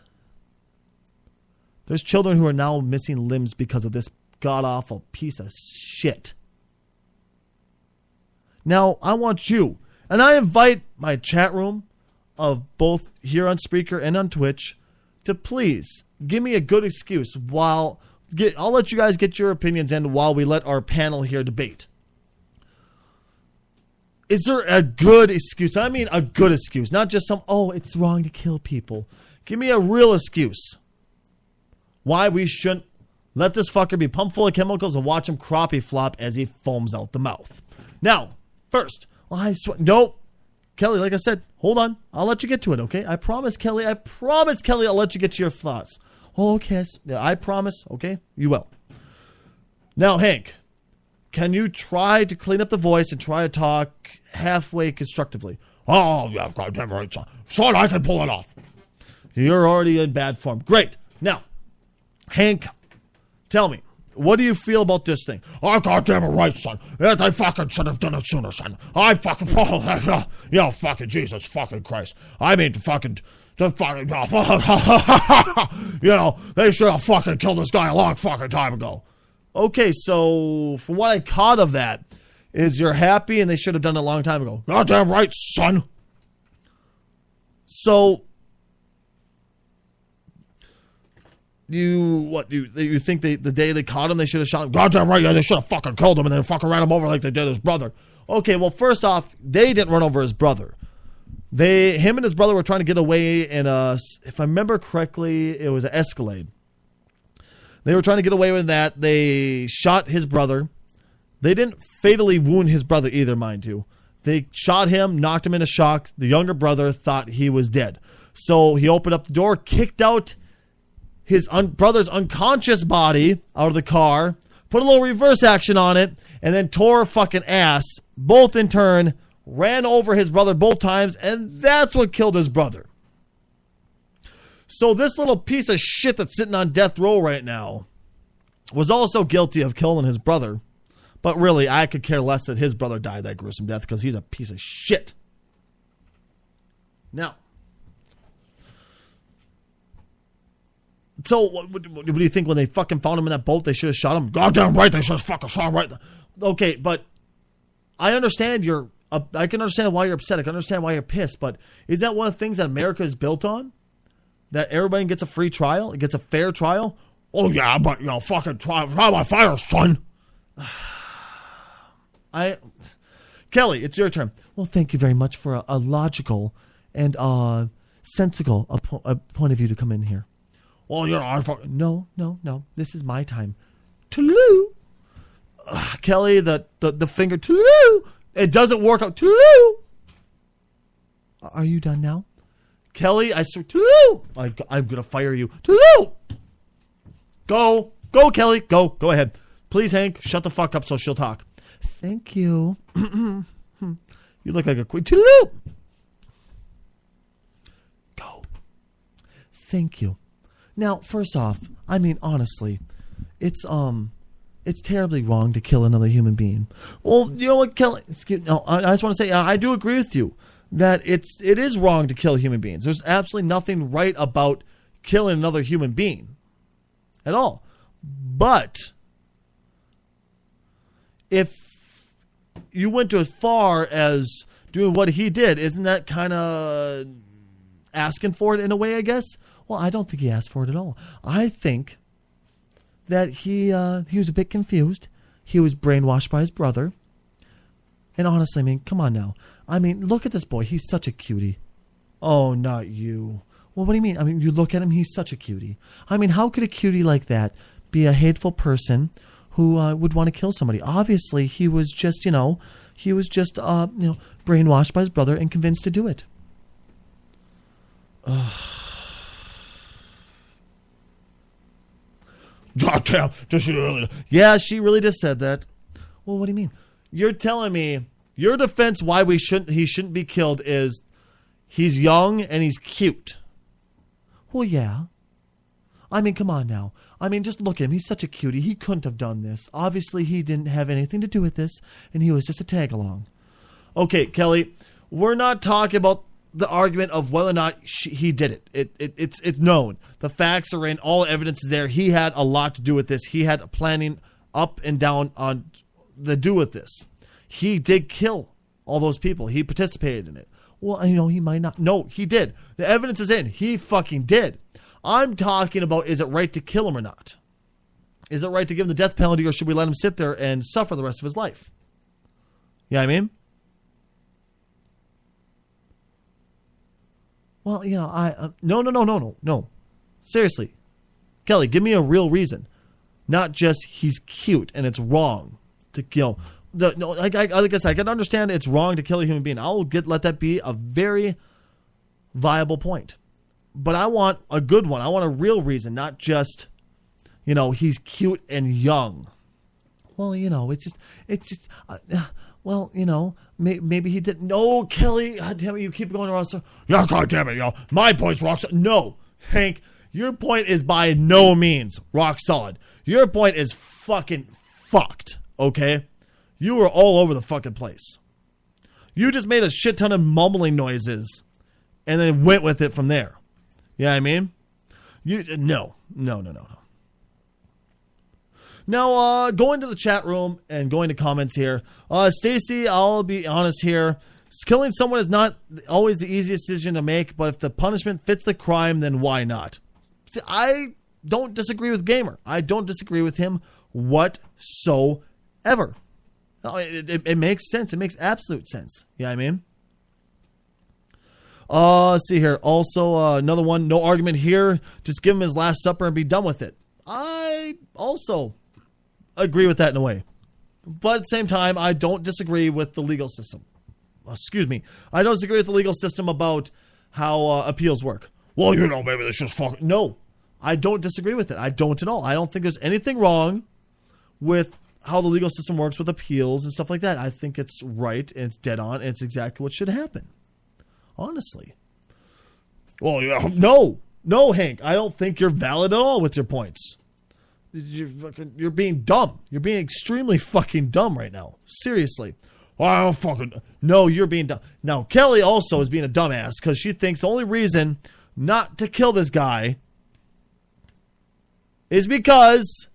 Speaker 1: There's children who are now missing limbs because of this god-awful piece of shit. Now, I want you, and I invite my chat room of both here on Spreaker and on Twitch to please give me a good excuse I'll let you guys get your opinions in while we let our panel here debate. Is there a good excuse? I mean a good excuse, not just it's wrong to kill people. Give me a real excuse why we shouldn't let this fucker be pumped full of chemicals and watch him crappie flop as he foams out the mouth. Now, first, nope. Kelly, like I said, hold on. I'll let you get to it, okay? I promise, Kelly, I'll let you get to your thoughts. Oh, okay. I promise, okay? You will. Now, Hank, can you try to clean up the voice and try to talk halfway constructively? Oh, yeah, goddamn right, son. Son, I can pull it off. You're already in bad form. Great. Now, Hank, tell me, what do you feel about this thing?
Speaker 6: Oh, goddamn it right, son. I fucking should have done it sooner, son. I fucking, fucking Jesus fucking Christ. I mean, fucking, they should have fucking killed this guy a long fucking time ago.
Speaker 1: Okay, so from what I caught of that, is you're happy and they should have done it a long time ago.
Speaker 6: Goddamn right, son.
Speaker 1: So, you think the day they caught him, they should have shot him?
Speaker 6: Goddamn right, yeah, they should have fucking killed him and then fucking ran him over like they did his brother.
Speaker 1: Okay, well, first off, they didn't run over his brother. Him and his brother were trying to get away in if I remember correctly, it was an Escalade. They were trying to get away with that. They shot his brother. They didn't fatally wound his brother either, mind you. They shot him, knocked him into shock. The younger brother thought he was dead. So he opened up the door, kicked out his brother's unconscious body out of the car, put a little reverse action on it, and then tore fucking ass. Both in turn ran over his brother both times, and that's what killed his brother. So this little piece of shit that's sitting on death row right now was also guilty of killing his brother. But really, I could care less that his brother died that gruesome death because he's a piece of shit. Now, so what do you think when they fucking found him in that boat, they should have shot him?
Speaker 6: Goddamn right, they should have fucking shot him right.
Speaker 1: Okay, but I understand I can understand why you're upset. I can understand why you're pissed. But is that one of the things that America is built on? That everybody gets a free trial? It gets a fair trial?
Speaker 6: Oh, yeah, but, fucking trial by fire, son.
Speaker 1: Kelly, it's your turn. Well, thank you very much for a logical and sensible point of view to come in here.
Speaker 6: Well,
Speaker 1: No. This is my time. Toulou. Kelly, the finger. Toulou. It doesn't work out. Toulou. Are you done now? Kelly, I swear. Toulou. I'm going to fire you. Toulou. Go, Kelly. Go ahead. Please, Hank, shut the fuck up so she'll talk. Thank you. You look like a queen. Toulou. Go. Thank you. Now, first off, I mean, honestly, it's terribly wrong to kill another human being. Well, you know what, Kelly? I just want to say I do agree with you that it is wrong to kill human beings. There's absolutely nothing right about killing another human being at all. But if you went as far as doing what he did, isn't that kind of asking for it in a way, I guess? Well, I don't think he asked for it at all. I think that he was a bit confused. He was brainwashed by his brother. And honestly, I mean, come on now. I mean, look at this boy. He's such a cutie. Oh, not you. Well, what do you mean? I mean, you look at him, he's such a cutie. I mean, how could a cutie like that be a hateful person who would want to kill somebody? Obviously, he was just, brainwashed by his brother and convinced to do it.
Speaker 6: Goddamn, does she really?
Speaker 1: Yeah, she really just said that. Well, what do you mean? You're telling me your defense why he shouldn't be killed is he's young and he's cute. Well, yeah. I mean, come on now. I mean, just look at him. He's such a cutie. He couldn't have done this. Obviously, he didn't have anything to do with this, and he was just a tag-along. Okay, Kelly, we're not talking about the argument of whether or not he did it. It's known. The facts are in. All evidence is there. He had a lot to do with this. He had planning up and down on the do with this. He did kill all those people. He participated in it. Well, he might not. No, he did. The evidence is in. He fucking did. I'm talking about, is it right to kill him or not? Is it right to give him the death penalty, or should we let him sit there and suffer the rest of his life? You know what I mean? Well, no. Seriously. Kelly, give me a real reason. Not just he's cute and it's wrong to kill. Like I guess I can understand it's wrong to kill a human being. I'll let that be a very viable point. But I want a good one. I want a real reason, not just, he's cute and young. Well, it's just, maybe he didn't. No, Kelly, God damn it, you keep going around. So,
Speaker 6: yeah, God damn it, my point's rock solid.
Speaker 1: No, Hank, your point is by no means rock solid. Your point is fucking fucked, okay? You were all over the fucking place. You just made a shit ton of mumbling noises and then went with it from there. You know what I mean? No. Now, going to the chat room and going to comments here. Stacy, I'll be honest here. Killing someone is not always the easiest decision to make, but if the punishment fits the crime, then why not? See, I don't disagree with Gamer. I don't disagree with him whatsoever. It makes sense. It makes absolute sense. You know what I mean? Let's see here. Also, another one. No argument here. Just give him his last supper and be done with it. I also agree with that in a way. But at the same time, I don't disagree with the legal system. Excuse me. I don't disagree with the legal system about how appeals work.
Speaker 6: Well, maybe this just fucking...
Speaker 1: No, I don't disagree with it. I don't at all. I don't think there's anything wrong with how the legal system works with appeals and stuff like that. I think it's right and it's dead on and it's exactly what should happen. Honestly.
Speaker 6: Well, yeah.
Speaker 1: No, Hank. I don't think you're valid at all with your points. You're being dumb. You're being extremely fucking dumb right now. Seriously.
Speaker 6: I don't fucking...
Speaker 1: No, you're being dumb. Now, Kelly also is being a dumbass because she thinks the only reason not to kill this guy is because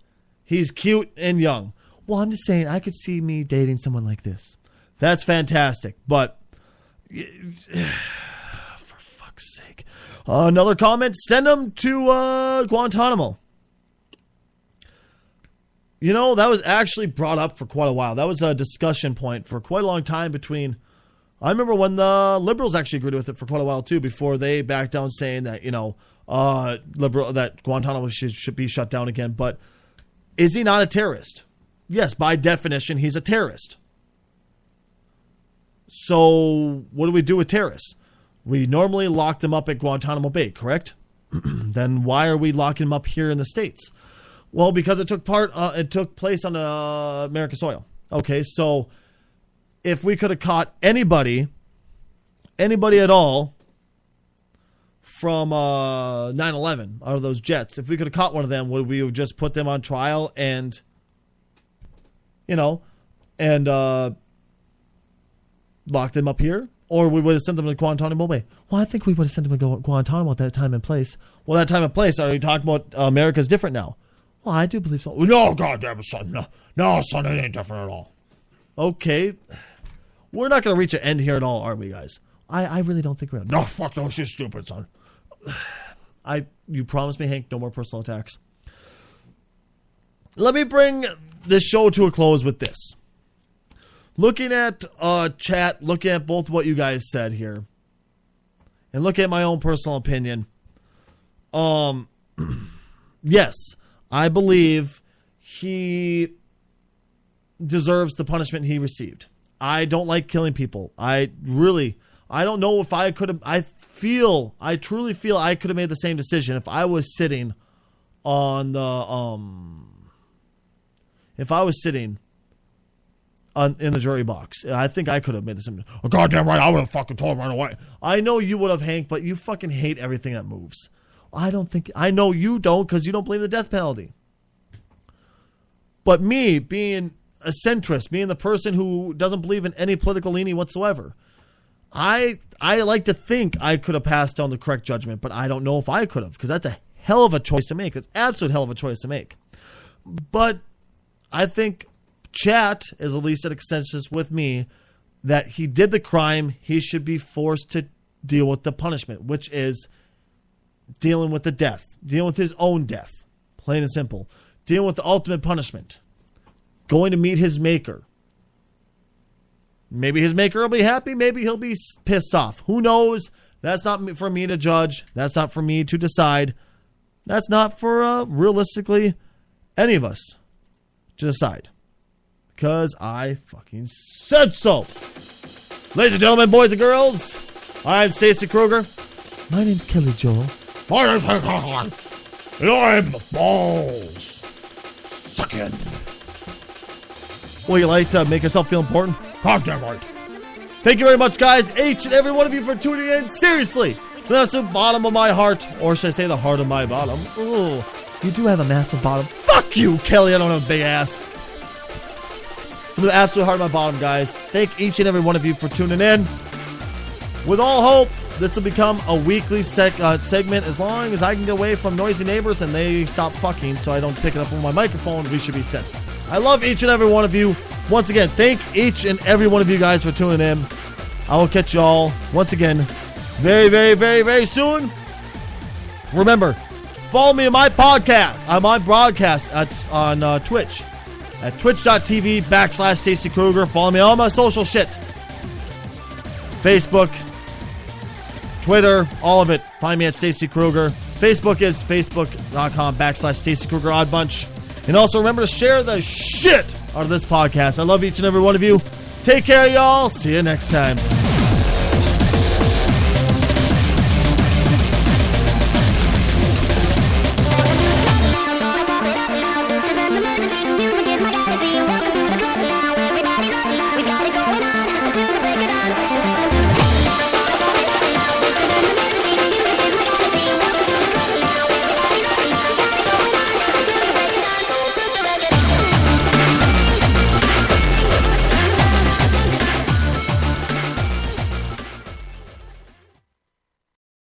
Speaker 1: he's cute and young. Well, I'm just saying I could see me dating someone like this. That's fantastic. But... for fuck's sake. Another comment. Send them to Guantanamo. You know, that was actually brought up for quite a while. That was a discussion point for quite a long time between... I remember when the liberals actually agreed with it for quite a while, too, before they backed down saying that, that Guantanamo should be shut down again. But is he not a terrorist? Yes, by definition, he's a terrorist. So what do we do with terrorists? We normally lock them up at Guantanamo Bay, correct? Then why are we locking them up here in the States? Well, because it took place on American soil. Okay, so if we could have caught anybody at all from 9/11 out of those jets, if we could have caught one of them, would we have just put them on trial and lock them up here? Or we would have sent them to Guantanamo Bay? Well, I think we would have sent them to Guantanamo at that time and place. Well, that time and place, are you talking about America's different now? Well, I do believe so.
Speaker 6: No, goddamn it, son. No, son, it ain't different at all.
Speaker 1: Okay. We're not going to reach an end here at all, are we, guys? I really don't think we're going to.
Speaker 6: No, fuck no, she's stupid, son.
Speaker 1: You promised me, Hank, no more personal attacks. Let me bring this show to a close with this. Looking at chat, looking at both what you guys said here, and look at my own personal opinion. Yes, I believe he deserves the punishment he received. I don't like killing people. I don't know if I could have. I truly feel I could have made the same decision if I was sitting on the in the jury box. I think I could have made the same.
Speaker 6: Oh, goddamn right, I would have fucking told him right away.
Speaker 1: I know you would have, Hank, but you fucking hate everything that moves. I know you don't because you don't believe in the death penalty. But me, being a centrist, being the person who doesn't believe in any political leaning whatsoever, I like to think I could have passed down the correct judgment, but I don't know if I could have because that's a hell of a choice to make. It's an absolute hell of a choice to make. But I think chat is at least at a consensus with me that he did the crime. He should be forced to deal with the punishment, which is dealing with the death, dealing with his own death, plain and simple, dealing with the ultimate punishment, going to meet his maker. Maybe his maker will be happy. Maybe he'll be pissed off. Who knows? That's not for me to judge. That's not for me to decide. That's not for realistically any of us to decide. Because I fucking said so. Ladies and gentlemen, boys and girls, I'm Stacy Krugger. My name's Kelly Joel.
Speaker 6: My name's Hank Hahn. And I'm balls sucking.
Speaker 1: Well, you like to make yourself feel important?
Speaker 6: Goddamn right.
Speaker 1: Thank you very much, guys, each and every one of you, for tuning in. Seriously, that's the bottom of my heart, or should I say the heart of my bottom. Ooh. You do have a massive bottom. Fuck you, Kelly. I don't have a big ass. From the absolute heart of my bottom, guys, thank each and every one of you for tuning in. With all hope, this will become a weekly segment. As long as I can get away from noisy neighbors and they stop fucking so I don't pick it up on my microphone, we should be set. I love each and every one of you. Once again, thank each and every one of you guys for tuning in. I will catch y'all once again very, very, very, very soon. Remember, follow me on my podcast, on my broadcast on Twitch at twitch.tv/Stacy Krugger. Follow me on all my social shit. Facebook, Twitter, all of it. Find me at Stacy Krugger. Facebook is facebook.com/Stacy Krugger Oddbunch. And also remember to share the shit out of this podcast. I love each and every one of you. Take care, y'all. See you next time.